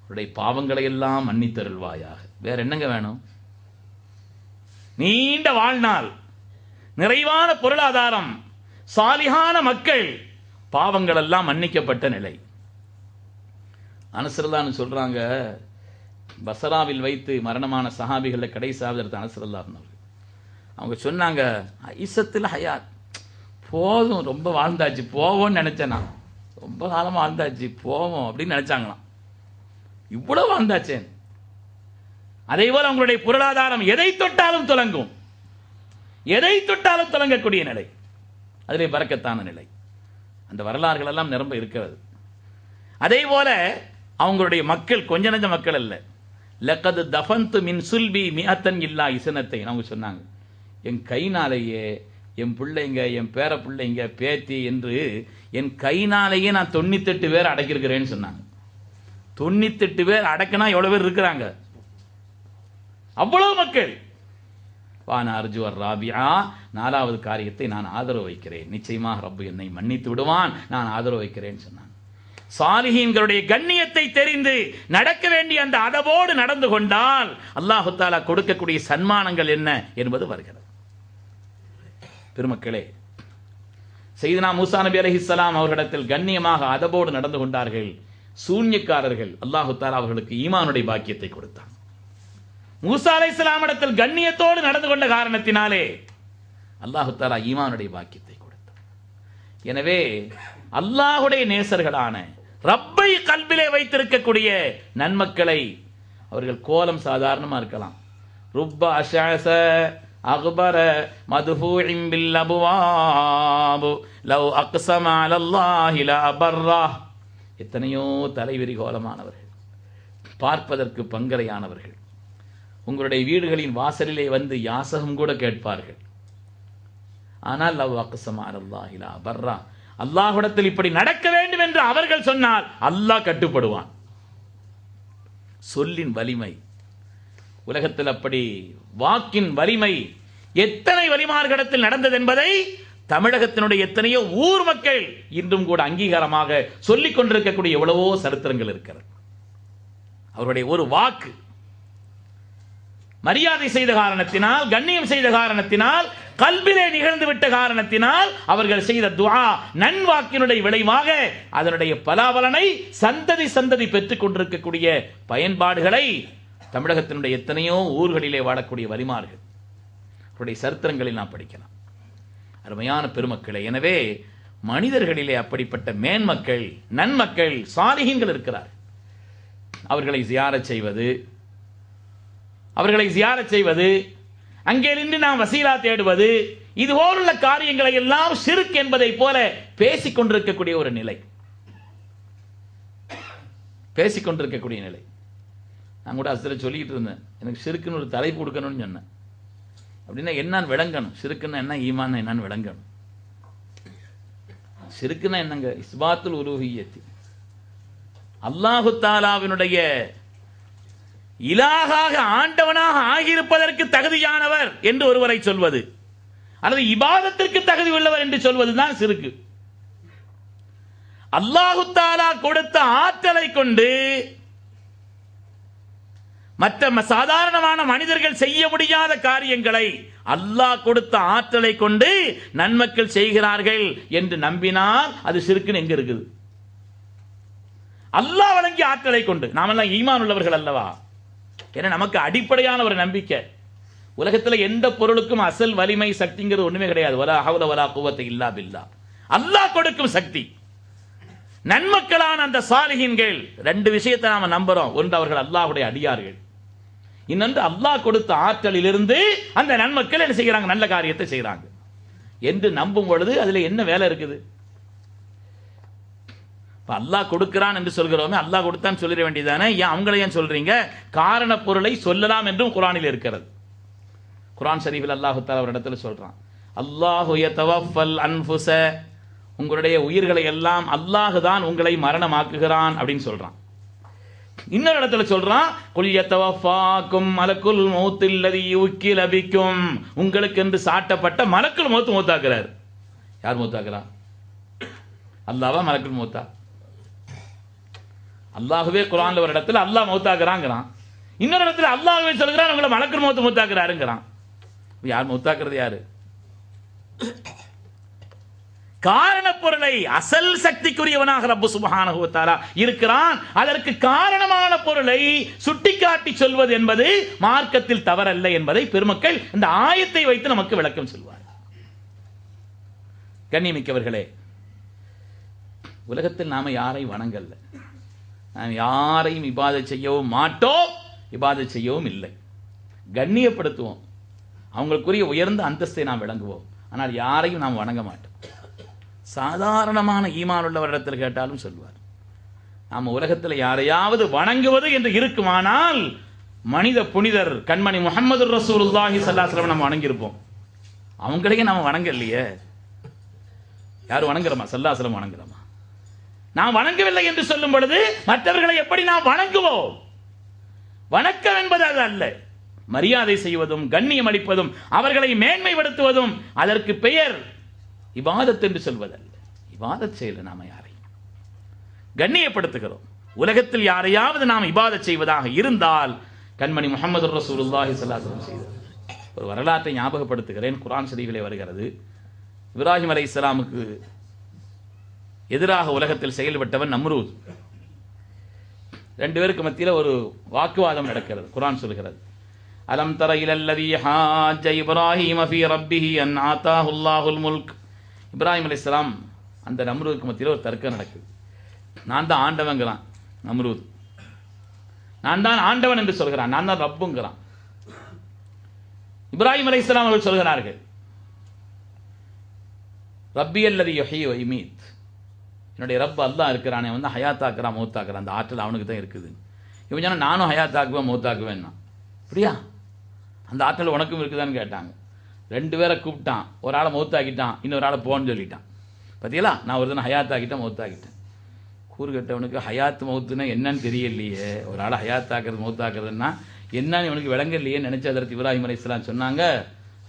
அவருடைய பாவங்களை எல்லாம் மன்னித்தருள்வாயாக. வேற என்னங்க வேணும்? நீண்ட வாழ்நாள், நிறைவான பொருளாதாரம், சாலிஹான மக்கள், பாவங்கள் எல்லாம் மன்னிக்கப்பட்ட நிலை. அனஸ் ரலியல்லாஹு அன்ஹு சொல்றாங்க, பஸ்ராவில் வைத்து மரணமான சஹாபிகளில் கடைசியாவது அனஸ் ரலியல்லாஹு அன்ஹு அவங்க சொன்னாங்க, ஐசத்தில் ஹயாத், போதும் ரொம்ப வாழ்ந்தாச்சு போவோம்னு நினைச்சேன், நான் ரொம்ப காலம் வாழ்ந்தாச்சு போவோம் அப்படின்னு நினைச்சாங்களாம். இவ்வளவு வாழ்ந்தாச்சேன். அதே போல அவங்களுடைய பொருளாதாரம் எதை தொட்டாலும் துலங்கும், எதை தொட்டாலும் துலங்கக்கூடிய நிலை, அதிலே பரக்கத்தான நிலை. அந்த வரலாறுகள் எல்லாம் நிரம்ப இருக்கிறது. அதே போல அவங்களுடைய மக்கள் கொஞ்ச நஞ்ச மக்கள் அல்ல. லக்கது தஃபன்து மின் சுல்பி மிஅத்தன் இல்லா இசனத்தை அவங்க சொன்னாங்க, என் கைனாலேயே என் பிள்ளைங்க, என் பேர பிள்ளைங்க, பேத்தி என்று என் கைனாலேயே நான் 98 பேர் அடக்கியிருக்கிறேன்னு சொன்னாங்க. 98 பேர் அடக்கினா எவ்வளவு பேர் இருக்கிறாங்க? அவ்வளவு மக்கள். வான அர்ஜுவர் ராபியா, 4வது காரியத்தை நான் ஆதரவு வைக்கிறேன், நிச்சயமாக ரப்பு என்னை மன்னித்து விடுவான், நான் ஆதரவு வைக்கிறேன் சொன்னான். சாலிஹீன்களுடைய கண்ணியத்தை தெரிந்து நடக்க வேண்டிய அந்த அதவோடு நடந்து கொண்டால் அல்லாஹு தஆலா கொடுக்கக்கூடிய சன்மானங்கள் என்ன என்பது வருகிறது. பெருமக்களே, சையதுனா மூசா நபி அலைஹிஸ்ஸலாம் அவர்களிடத்தில் கண்ணியமாக அதவோடு நடந்து கொண்டார்கள். சூன்யக்காரர்கள் அல்லாஹு தஆலா அவர்களுக்கு ஈமானுடைய பாக்கியத்தை கொடுத்தான். மூசா அலைஹிஸ்ஸலாம் இடத்தில் கண்ணியத்தோடு நடந்து கொண்ட காரணத்தினாலே அல்லாஹு தஆலா ஈமானுடைய பாக்கியத்தை கொடுத்தார். எனவே அல்லாஹ்வுடைய நேசர்களான ரப்பை கல்பிலே வைத்திருக்கக்கூடிய நன்மக்களை, அவர்கள் கோலம் சாதாரணமா இருக்கலாம். ருப்ப அஷஅஸ அக்பர மதுஃபூஇன் பில் அப்வாப் லவ் அக்ஸம அலல்லாஹி லஅபர்ரா. எத்தனையோ தலைவிரி கோலமானவர்கள், பார்ப்பதற்கு பங்கரையானவர்கள், உங்களுடைய வீடுகளின் வாசலிலே வந்து யாசகம் கூட கேட்பார்கள். ஆனால் லவ் அக்ஸம அலல்லாஹி லஅபர்ரா, அல்லாஹ்விடத்தில் இப்படி நடக்க வேண்டும் என்று அவர்கள் சொன்னால் அல்லாஹ் கட்டுப்படுவான். சொல்லின் வலிமை உலகத்தில் அப்படி, வாக்கின் வலிமை எத்தனை வலிமார்களிடத்தில் நடந்தது என்பதை தமிழகத்தினுடைய எத்தனையோ ஊர் மக்கள் இன்றும் கூட அங்கீகாரமாக சொல்லிக் கொண்டிருக்கக்கூடிய எவ்வளவோ சரித்திரங்கள் இருக்கிறது. அவருடைய ஒரு வாக்கு மரியாதை செய்த காரணத்தினால், கண்ணியம் செய்த காரணத்தினால், கல்பிலே நிகழ்ந்து விட்ட காரணத்தினால் அவர்கள் செய்த துஆ நன்வாக்கினுடைய விளைவாக அதனுடைய பலாபலனை சந்ததி சந்ததி பெற்றுக் கொண்டிருக்கக்கூடிய பயன்பாடுகளை தமிழகத்தினுடைய எத்தனையோ ஊர்களிலே வாழக்கூடிய வலிமார்கள் அவருடைய சரித்திரங்களில் நாம் படிக்கலாம். அருமையான பெருமக்களே, எனவே மனிதர்களிலே அப்படிப்பட்ட மேன்மக்கள், நன்மக்கள், சாலிஹீன்கள் இருக்கிறார். அவர்களை ஜியாரத் செய்வது, அங்கே நின்று நாம் வசீலா தேடுவது, இது போலுள்ள காரியங்களை எல்லாம் ஷிர்க் என்பதை போல பேசிக் கொண்டிருக்கக்கூடிய ஒரு நிலை, பேசிக்கொண்டிருக்கக்கூடிய நிலை. நான் கூட அசல சொல்லிட்டு இருந்தேன், எனக்கு ஷிர்க்குன்னு ஒரு தலைப்பு கொடுக்கணும்னு சொன்னேன். அப்படின்னா என்னன்னு விளங்கணும், ஷிர்க்குன்னா என்ன, ஈமான் என்னன்னு விளங்கணும். ஷிர்க்குனா என்னங்க? இஸ்பாத்துல் உலூஹிய்யத்தி, அல்லாஹு தாலாவினுடைய இலாகாக ஆண்டவனாக ஆகியிருப்பதற்கு தகுதியானவர் என்று ஒருவரை சொல்வது, அல்லது இபாதத்திற்கு தகுதி உள்ளவர் என்று சொல்வதுதான் ஷிர்க். அல்லாஹு தாலா கொடுத்த ஆற்றலை கொண்டு மற்ற சாதாரணமான மனிதர்கள் செய்ய முடியாத காரியங்களை அல்லாஹ் கொடுத்த ஆற்றலை கொண்டு நன்மக்கள் செய்கிறார்கள் என்று நம்பினால் அது ஷிர்க்குன்னு எங்க இருக்குது? அல்லாஹ் வழங்கிய ஆற்றலை கொண்டு. நாமெல்லாம் ஈமான் உள்ளவர்கள் அல்லவா? ஏன்னா நமக்கு அடிப்படையான ஒரு நம்பிக்கை, உலகத்தில் எந்த பொருளுக்கும் அசல் வலிமை சக்திங்கிறது ஒண்ணுமே கிடையாது. வலா ஹவ்ல வலா குவத்த இல்லா பில்லா, அல்லாஹ் கொடுக்கும் சக்தி. நன்மக்களான அந்த சாலிஹீன்கள் ரெண்டு விஷயத்தை நாம நம்புறோம். ஒன்று, அவர்கள் அல்லாஹ்வுடைய அடியார்கள். இன்னொன்று, அல்லாஹ் கொடுத்த ஆற்றலிலிருந்து அந்த நன்மக்கள் என்ன செய்கிறாங்க? நல்ல காரியத்தை செய்கிறாங்க என்று நம்பும் பொழுது அதுல என்ன வேலை இருக்குது? அல்லாஹ் கொடுக்கிறான் என்று சொல்கிறோமே, அல்லாஹ் கொடுத்தான்னு சொல்லிட வேண்டியதானே? ஏன் அவங்கள ஏன் சொல்றீங்க? காரண பொருளை சொல்லலாம் என்றும் குர்ஆனில் இருக்கிறது. குர்ஆன் ஷரீஃபில் அல்லாஹ் தஆலா ஒரு இடத்துல சொல்றான், அல்லாஹு யதவஃபல் அன்ஃபுஸ, உங்களுடைய உயிர்களை எல்லாம் அல்லாஹ் தான் உங்களை மரணமாக்குகிறான் அப்படின்னு சொல்றான். இன்னொரு இடத்துல சொல்றான், குல் யதவஃபாக்கும் மலக்குல் மௌத்தில் லதி யுக்கில பிக்கும், உங்களுக்கு என்று சாட்டப்பட்ட மலக்குல் மௌத் மௌத்தாக்குறார். யார் மௌத்தாக்குறா? அல்லாஹ்வா மலக்குல் மௌத்தா? அல்லாஹ்வே குர்ஆன்ல ஒரு இடத்துல அல்லாஹ் மௌத்தாக்குறாங்கறான், இன்னொரு இடத்துல அல்லாஹ்வே சொல்றான் உங்களை மலக்குல் மௌத் மௌத்தாக்குறாருங்கறான். யார் மௌத்தாக்குறது? யாரு? காரண பொருளை அசல் சக்திக்குரியவனாக ரப்பு சுப்ஹானஹு வ தஆலா இருக்கிறான். அதற்கு காரணமான பொருளை சுட்டிக்காட்டி சொல்வது என்பது மார்க்கத்தில் தவறல்ல என்பதை பெருமக்கள் இந்த ஆயத்தை வைத்து நமக்கு விளக்கம் சொல்வார். கண்ணியமிக்கவர்களே, உலகத்தில் நாம யாரை வணங்கல்ல, நாம் யாரையும் இபாதத் செய்யவும் மாட்டோம், இபாதத் செய்யவும் இல்லை. கண்ணியப்படுத்துவோம், அவங்களுக்குரிய உயர்ந்த அந்தஸ்தை நாம் விளங்குவோம், ஆனால் யாரையும் நாம் வணங்க மாட்டோம். சாதாரணமான ஈமான் உள்ளவரிடத்தில் கேட்டாலும் சொல்வார், நாம் உலகத்தில் யாரையாவது வணங்குவது என்று இருக்குமானால் மனித புனிதர் கண்மணி முஹம்மது ரசூலுல்லாஹி ஸல்லல்லாஹு அலைஹி வஸல்லம் நம்ம வணங்கியிருப்போம். அவங்களையே நாம் வணங்கலையே. யார் வணங்குறோமா? ஸல்லல்லாஹு அலைஹி வஸல்லம் வணங்குறோமா? நாம் வணங்கவில்லை என்று சொல்லும் பொழுது மற்றவர்களை எப்படி நாம் வணங்குவோம்? வணக்கம் என்பது அது அல்ல. மரியாதை செய்வதும் கண்ணியம் அளிப்பதும் அவர்களை மேன்மைப்படுத்துவதும் அதற்கு பெயர் இபாதத் என்று சொல்வதல்ல. இபாதத் செய்யல. நாம யாரையும் கண்ணியப்படுத்துகிறோம். உலகத்தில் யாரையாவது நாம் இபாதத் செய்வதாக இருந்தால் கண்மணி முஹம்மது ரசூலுல்லாஹி ஸல்லல்லாஹு அலைஹி வஸல்லம் செய்தார். ஒரு வரலாற்றை ஞாபகப்படுத்துகிறேன். குர்ஆன் ஷரீஃபிலே வருகிறது. இப்ராஹிம் அலைஹிஸ்ஸலாமுக்கு எதிராக உலகத்தில் செயல்பட்டவன் நம்ரூத். ரெண்டு பேருக்கு மத்தியில் ஒரு வாக்குவாதம் நடக்கிறது. குர்ஆன் சொல்கிறது, அலம் தர இலல்லதி ஹாஜ்ஜ இப்ராஹீம ஃபீ ரப்பிஹி அன் ஆதாஹு அல்லாஹுல் முல்க். இப்ராஹிம் அலைஹிஸ்ஸலாம் அந்த நம்ரூதுக்கு மத்தியில் ஒரு தர்க்கம் நடக்குது. நான் தான் ஆண்டவன்கிறான் நம்ரூத், நான் தான் ஆண்டவன் என்று சொல்கிறான், நான் தான் ரப்புங்கிறான். இப்ராஹிம் அலைஹிஸ்ஸலாம் அவர்கள் சொல்கிறார்கள், ரப்பி அல்லதி யுஹ்யி வ யுமீத், என்னுடைய ரப் அல்லாஹ் இருக்கிறானே, வந்து ஹயாத்தாக்குறான் மௌத்தாக்குறான், அந்த ஆற்றல் அவனுக்கு தான் இருக்குது. இவன் சொன்னா நானும் ஹயாத்தாக்குவேன் மௌத்தாக்குவேன். அப்படியா? அந்த ஆற்றல் உனக்கும் இருக்குதான்னு கேட்டாங்க. ரெண்டு பேரை கூப்பிட்டான், ஒரு ஆளை மௌத்தாக்கிட்டான், இன்னொரு ஆளை போன்னு சொல்லிட்டான். பார்த்தீங்களா, நான் ஒரு தினம் ஹயாத்தாக்கிட்டேன் மௌத்தாக்கிட்டேன். கூறு கட்டவனுக்கு ஹயாத் மௌத்துனா என்னன்னு தெரியலையே, ஒரு ஆளை ஹயாத்தாக்குறது மௌத்தாக்குறதுன்னா என்னன்னு இவனுக்கு விளங்கலையே நினைச்ச அதற்கு இப்ராஹிம் அலைஹிஸ்ஸலாம் சொன்னாங்க,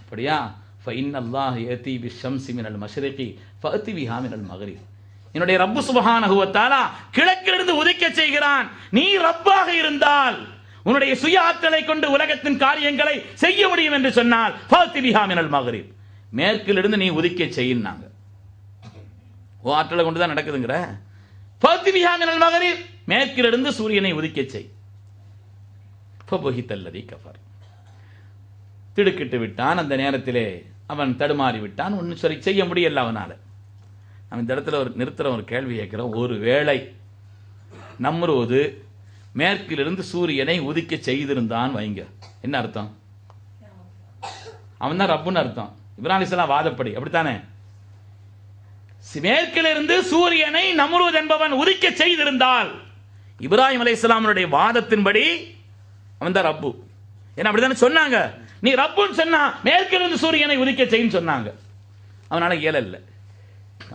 அப்படியா, ஃபஇன் அல்லாஹ் யதி பிஷம்ஸி மினல் மஷ்ரிகி ஃபஅதி பிஹா மினல் மக்ரிப். என்னுடைய ரப்பு சுப்ஹானஹு வ தஆலா கிழக்கிலிருந்து உதிக்க செய்கிறான். நீ ரப்பாக இருந்தால் உன்னுடைய சுய ஆற்றலை கொண்டு உலகத்தின் காரியங்களை செய்ய முடியும் என்று சொன்னால் ஃபஅதி பிஹா மினல் மக்ரிப், மேற்கிலிருந்து நீ உதிக்க செய்யினாங்க. ஓ ஆற்றலை கொண்டு தான் நடக்குதுங்கற. ஃபஅதி பிஹா மினல் மக்ரிப், மேற்கிலிருந்து சூரியனை உதிக்க செய். ஃபபுஹிதல்லதி கஃபர், திடுக்கிட்டு விட்டான். அந்த நேரத்திலே அவன் தடுமாறி விட்டான். ஒன்றும் சரி செய்ய முடியல அவனால. நம்ம இந்த இடத்துல ஒரு நிறுத்துற ஒரு கேள்வி கேட்கிறோம். ஒரு வேளை நம்ரூது மேற்கிலிருந்து சூரியனை உதிக்க செய்திருந்தான் வைங்க, என்ன அர்த்தம்? அவன் தான் ரப்புன்னு அர்த்தம். இப்ராஹிம் அலைஹிஸ்ஸலாம் வாதப்படி அப்படித்தானே? மேற்கிலிருந்து சூரியனை நம்ரூத் என்பவன் உதிக்க செய்திருந்தால் இப்ராஹிம் அலைஹிஸ்ஸலாமுடைய வாதத்தின்படி அவன் தான் ரப்பு. ஏன்னா அப்படித்தானே சொன்னாங்க. நீ ரப்புன்னு சொன்னா மேற்கிலிருந்து சூரியனை உதிக்க செய்யும் சொன்னாங்க. அவனால இயலல்ல.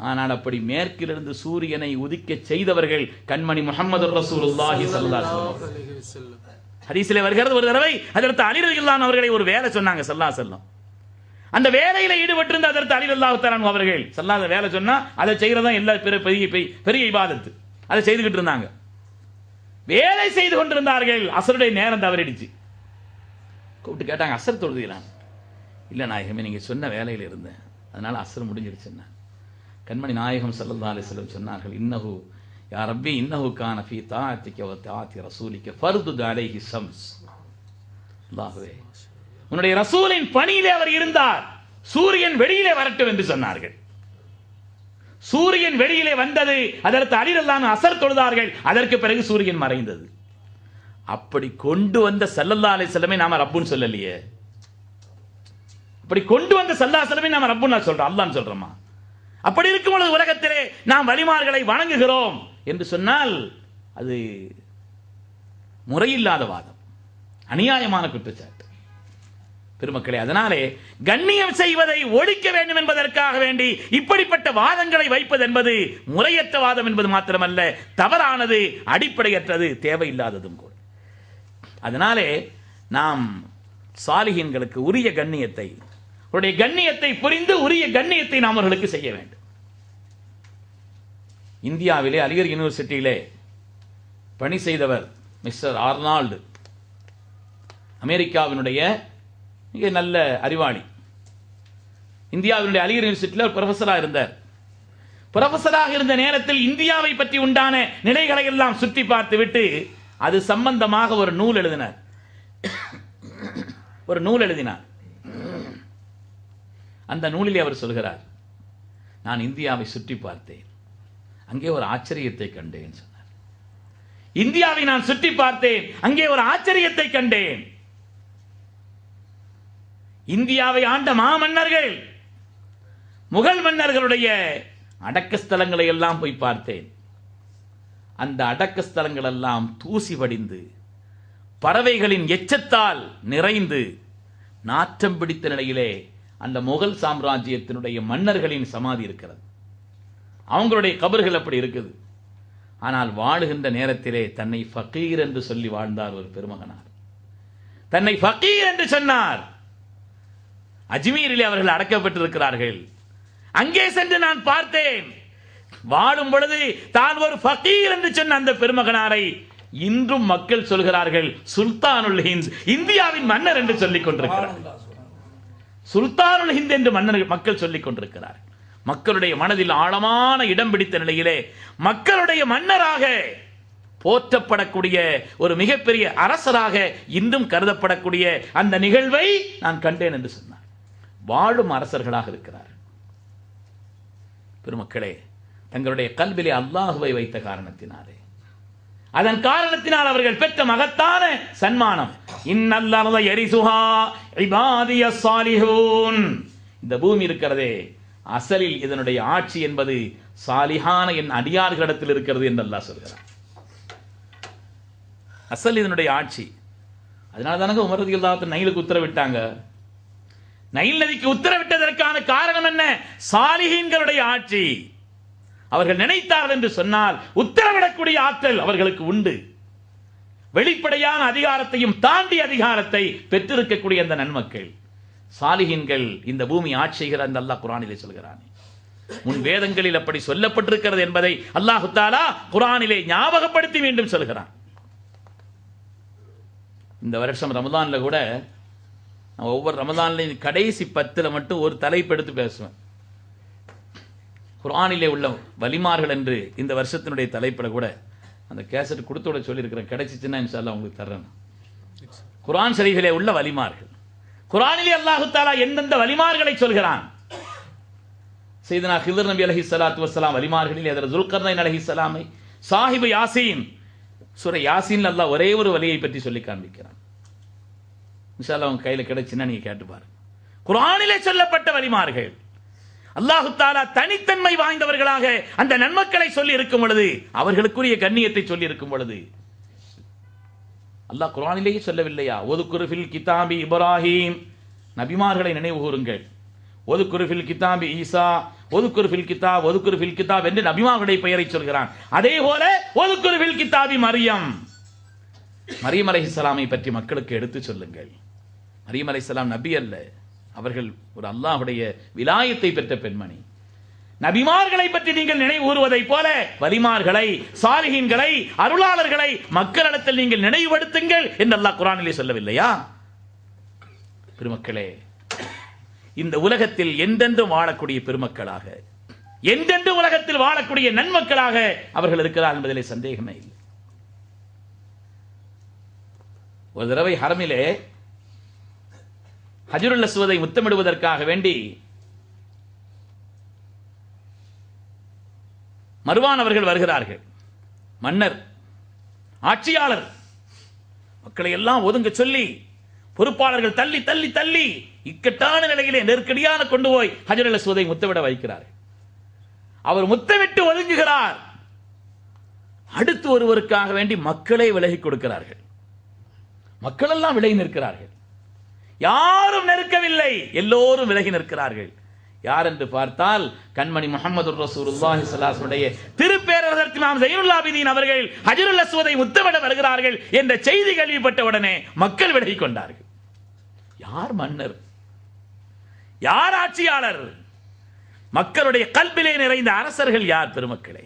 ஆனால் அப்படி மேற்கிலிருந்து சூரியனை உதிக்க செய்தவர்கள் கண்மணி முஹம்மது ரசூலுல்லாஹி ஸல்லல்லாஹு அலைஹி வஸல்லம். ஹதீஸிலே வருகிறது, ஒரு தடவை ஹஜ்ரத் அலி ரலியல்லாஹு அன்ஹு அவர்களை ஒரு வேலை சொன்னாங்க ஸல்லல்லாஹு அலைஹி வஸல்லம். அந்த வேலையில ஈடுபட்டிருந்த ஹஜ்ரத் அலி ரலியல்லாஹு தஆலா அன்ஹு அவர்கள் ஸல்லல்லாஹு வேலை சொன்னா அதை செய்யறதா எல்லா பெரிய இபாதத், அதை செய்துகிட்டு இருந்தாங்க. வேலை செய்து கொண்டிருந்தார்கள். அஸ்ருடைய நேரம் தவறிடுச்சு. கூப்பிட்டு கேட்டாங்க, அஸ்ர் தொழுதீங்களா? இல்லை நாயகமே, நீங்க சொன்ன வேலையில் இருந்தேன், அதனால அஸ்ர் முடிஞ்சிருச்சுன்னா. கண்மணி நாயகம் ஸல்லல்லாஹு அலைஹி வஸல்லம் சொன்னார்கள், இன்னஹு யா ரப்பி இன்னஹு கான ஃபீ தாஅத்திக வ தாஅத்தி ரசூலிக ஃபர்து அலைஹி ஷம்ஸ். அல்லாஹ்வே, உன்னுடைய ரசூலின் பணியிலே அவர் இருந்தார், சூரியன் வெளியிலே வரட்டும் என்று சொன்னார்கள். சூரியன் வெளியிலே வந்தது, அதற்கு அலி ரலியல்லாஹு அன்ஹு அஸ்ர் தொழுதார்கள். அதற்கு பிறகு சூரியன் மறைந்தது. அப்படி கொண்டு வந்த ஸல்லல்லாஹு அலைஹி வஸல்லம் நாம ரப்புன்னு சொல்லலையே. அப்படி கொண்டு வந்த ஸல்லல்லாஹு அலைஹி வஸல்லம் நாம ரப்புன்னு சொல்றோம், அல்லாஹ்னு சொல்றோமா? அப்படி இருக்கும் பொழுது உலகத்திலே நாம் வலிமார்களை வணங்குகிறோம் என்று சொன்னால் அது முறையில்லாத வாதம், அநியாயமான குற்றச்சாட்டு. பெருமக்களே, அதனாலே கண்ணியம் செய்வதை ஒழிக்க வேண்டும் என்பதற்காக வேண்டி இப்படிப்பட்ட வாதங்களை வைப்பது என்பது முறையற்ற வாதம் என்பது மாத்திரமல்ல, தவறானது, அடிப்படையற்றது, தேவையில்லாததும் கூட. அதனாலே நாம் சாலிஹீன்களுக்கு உரிய கண்ணியத்தை, அவருடைய கண்ணியத்தை புரிந்து உரிய கண்ணியத்தை நாம் அவர்களுக்கு செய்ய வேண்டும். இந்தியாவிலே அலிகர் யூனிவர்சிட்டியிலே பணி செய்தவர் மிஸ்டர் ஆர்னால்டு, அமெரிக்காவினுடைய மிக நல்ல அறிவாளி. இந்தியாவினுடைய அலிகர் யூனிவர்சிட்டியில் ப்ரொஃபஸராக இருந்தார். ப்ரொஃபஸராக இருந்த நேரத்தில் இந்தியாவை பற்றி உண்டான நிலைகளை எல்லாம் சுற்றி பார்த்து விட்டு அது சம்பந்தமாக ஒரு நூல் எழுதினார். அந்த நூலிலே அவர் சொல்கிறார், நான் இந்தியாவை சுற்றி பார்த்தேன், அங்கே ஒரு ஆச்சரியத்தை கண்டேன் சொன்னார். இந்தியாவை நான் சுற்றி பார்த்தேன், அங்கே ஒரு ஆச்சரியத்தை கண்டேன். இந்தியாவை ஆண்ட மாமன்னர்கள், முகல் மன்னர்களுடைய அடக்க ஸ்தலங்களை எல்லாம் போய் பார்த்தேன். அந்த அடக்க ஸ்தலங்கள் எல்லாம் தூசி படிந்து பறவைகளின் எச்சத்தால் நிறைந்து நாற்றம் பிடித்த நிலையிலே அந்த முகல் சாம்ராஜ்யத்தினுடைய மன்னர்களின் சமாதி இருக்கிறது. அவங்களுடைய கபர்கள் அப்படி இருக்குது. ஆனால் வாழுகின்ற நேரத்திலே தன்னை ஃபகீர் என்று சொல்லி வாழ்ந்தார் ஒரு பெருமகனார். தன்னை ஃபகீர் என்று சொன்னார். அஜ்மீரிலே அவர்கள் அடக்கப்பட்டிருக்கிறார்கள். அங்கே சென்று நான் பார்த்தேன். வாழும் பொழுது தான் ஒரு ஃபகீர் என்று சொன்ன அந்த பெருமகனாரை இன்றும் மக்கள் சொல்கிறார்கள் சுல்தானுல் ஹிந்த், இந்தியாவின் மன்னர் என்று சொல்லிக் கொண்டிருக்கிறார். சுல்தானுல் ஹிந்த் என்று மக்கள் சொல்லிக் கொண்டிருக்கிறார். மக்களுடைய மனதில் ஆழமான இடம் பிடித்த நிலையிலே மக்களுடைய மன்னராக போற்றப்படக்கூடிய ஒரு மிகப்பெரிய அரசராக இன்றும் கருதப்படக்கூடிய அந்த நிகழ்வை நான் கண்டேன் என்று சொன்னார். வாழும் அரசர்களாக இருக்கிறார். பெருமக்களே, தங்களுடைய கல்விலே அல்லாஹுவை வைத்த காரணத்தினாலே, அதன் காரணத்தினால் அவர்கள் பெற்ற மகத்தான சன்மானம், இன்னல்லாஹ யரிசுஹா இபாதியஸ் சாலிஹூன். இந்த பூமி இருக்கிறதே, அசலில் இதனுடைய ஆட்சி என்பது சாலிஹான என் அடியார்களிடத்தில் இருக்கிறது என்று அல்லாஹ் சொல்கிறார். அசல் இதனுடைய ஆட்சி. அதனால தானங்க உமர் ரலியல்லாஹு அன்ஹு நைலுக்கு உத்தரவிட்டாங்க. நைல் நதிக்கு உத்தரவிட்டதற்கான காரணம் என்ன? சாலிஹீன்களுடைய ஆட்சி. அவர்கள் நினைத்தார்கள் என்று சொன்னால் உத்தரவிடக்கூடிய ஆற்றல் அவர்களுக்கு உண்டு. வெளிப்படையான அதிகாரத்தையும் தாண்டி அதிகாரத்தை பெற்றிருக்கக்கூடிய அந்த நன்மக்கள் சாலிஹீன்கள் இந்த பூமி ஆட்சி செய்கிறார் என்று அல்லாஹ் குர்ஆனிலே சொல்கிறான். முன் வேதங்களில் அப்படி சொல்லப்பட்டிருக்கிறது என்பதை அல்லாஹ் தஆலா குர்ஆனிலே ஞாபகப்படுத்தி மீண்டும் சொல்கிறான். இந்த வருஷம் ரமதான்ல கூட நான் ஒவ்வொரு ரமதான்லையும் கடைசி 10 மட்டும் ஒரு தலைப்பு எடுத்து பேசுவேன். குர்ஆனிலே உள்ள வலிமார்கள் என்று இந்த வருஷத்தினுடைய தலைப்பில் கூட அந்த கேசட் கொடுத்து விட சொல்லியிருக்கிறேன். கிடைச்சிச்சுன்னா இன்ஷா அல்லாஹ் உங்களுக்கு தர்றேன். குர்ஆன் ஷரீஃபிலே உள்ள வலிமார்கள், குர்ஆனிலே அல்லாஹ் தஆலா எந்தெந்த வலிமார்களை சொல்கிறான். சையதுனா ஹிதர் நபி அலைஹிஸ்ஸலாத்து வஸ்ஸலாம் வலிமார்களில் ஹஜ்ரத் ஸுல்கர்னைன் அலைஹிஸ்ஸலாமை, சாஹிபு யாசீன், சூரா யாசீன்ல அல்லாஹ் ஒரே ஒரு வலியை பற்றி சொல்லி காண்பிக்கிறான். இன்ஷா அல்லாஹ் உங்க கையில் கிடைச்சுன்னா நீங்க கேட்டு பாருங்க. குர்ஆனிலே சொல்லப்பட்ட வலிமார்கள் அல்லாஹ் தஆலா தனித்தன்மை வாய்ந்தவர்களாக அந்த நன்மக்களை சொல்லி இருக்கும் பொழுது, அவர்களுக்குரிய கண்ணியத்தை சொல்லி இருக்கும் பொழுது அல்லாஹ் குர்ஆனிலேயே சொல்லவில்லையா? ஒதுக்குரு ஃபில் கிதாபி இப்ராஹீம், நபிமார்களை நினைவு கூறுங்கள். ஒதுக்குரு ஃபில் கிதாபி ஈசா ஒதுக்குர் ஃபில் கிதாப் ஒதுக்குர் ஃபில் கிதாப் என்று நபிமார்களுடைய பெயரை சொல்கிறான். அதே போல ஒதுக்குர் ஃபில் கிதாபி மரியம், மரியம் அலைஹிஸ்ஸலாமை பற்றி மக்களுக்கு எடுத்து சொல்லுங்கள். மரியம் அலைஹிஸ்ஸலாம் நபி அல்ல, அவர்கள் ஒரு அல்லாஹ்வுடைய விலாயத்தை பெற்ற பெண்மணி. நபிமார்களை பற்றி நீங்கள் நினைவு கூறுவதை போல வலிமார்களை, சாலிஹீன்களை, அருளாளர்களை மக்களிடத்தில் நீங்கள் நினைவுபடுத்துங்கள் என்று அல்லாஹ் குர்ஆனிலே சொல்லவில்லையா? பெருமக்களே, இந்த உலகத்தில் என்றென்றும் வாழக்கூடிய பெருமக்களாக, என்றென்று உலகத்தில் வாழக்கூடிய நன்மக்களாக அவர்கள் இருக்கிறார் என்பதிலே சந்தேகமே இல்லை. ஒரு தடவை ஹரமிலே ஹஜ்ருல் அஸ்வதை முத்தமிடுவதற்காக வேண்டி மர்வான் அவர்கள் வருகிறார்கள். மன்னர், ஆட்சியாளர் மக்களை எல்லாம் ஒதுங்க சொல்லி பொறுப்பாளர்கள் தள்ளி தள்ளி தள்ளி இக்கட்டான நிலையிலே நெருக்கடியான கொண்டு போய் ஹஜ்ருல் அஸ்வதை முத்தமிட வைக்கிறார். அவர் முத்தமிட்டு ஒதுங்குகிறார். அடுத்து ஒருவருக்காக வேண்டி மக்களே விலகி கொடுக்கிறார்கள். மக்கள் எல்லாம் விலகி நிற்கிறார்கள். யாரும் நெருக்கவில்லை, எல்லோரும் விலகி நிற்கிறார்கள். யார் என்று பார்த்தால் கண்மணி முஹம்மது ரசூலுல்லாஹி ஸல்லல்லாஹு அலைஹி வஸல்லம் திருப்பேரரசர் இமாம் ஸைனுல் ஆபிதீன் அவர்கள் ஹஜ்ருல் அஸ்வதை முத்தமிட வருகிறார்கள் என்ற செய்தி கேள்விப்பட்ட உடனே மக்கள் விலகிக் கொண்டார்கள். யார் மன்னர், யார் ஆட்சியாளர், மக்களுடைய கல்பிலே நிறைந்த அரசர்கள் யார்? பெருமக்களே,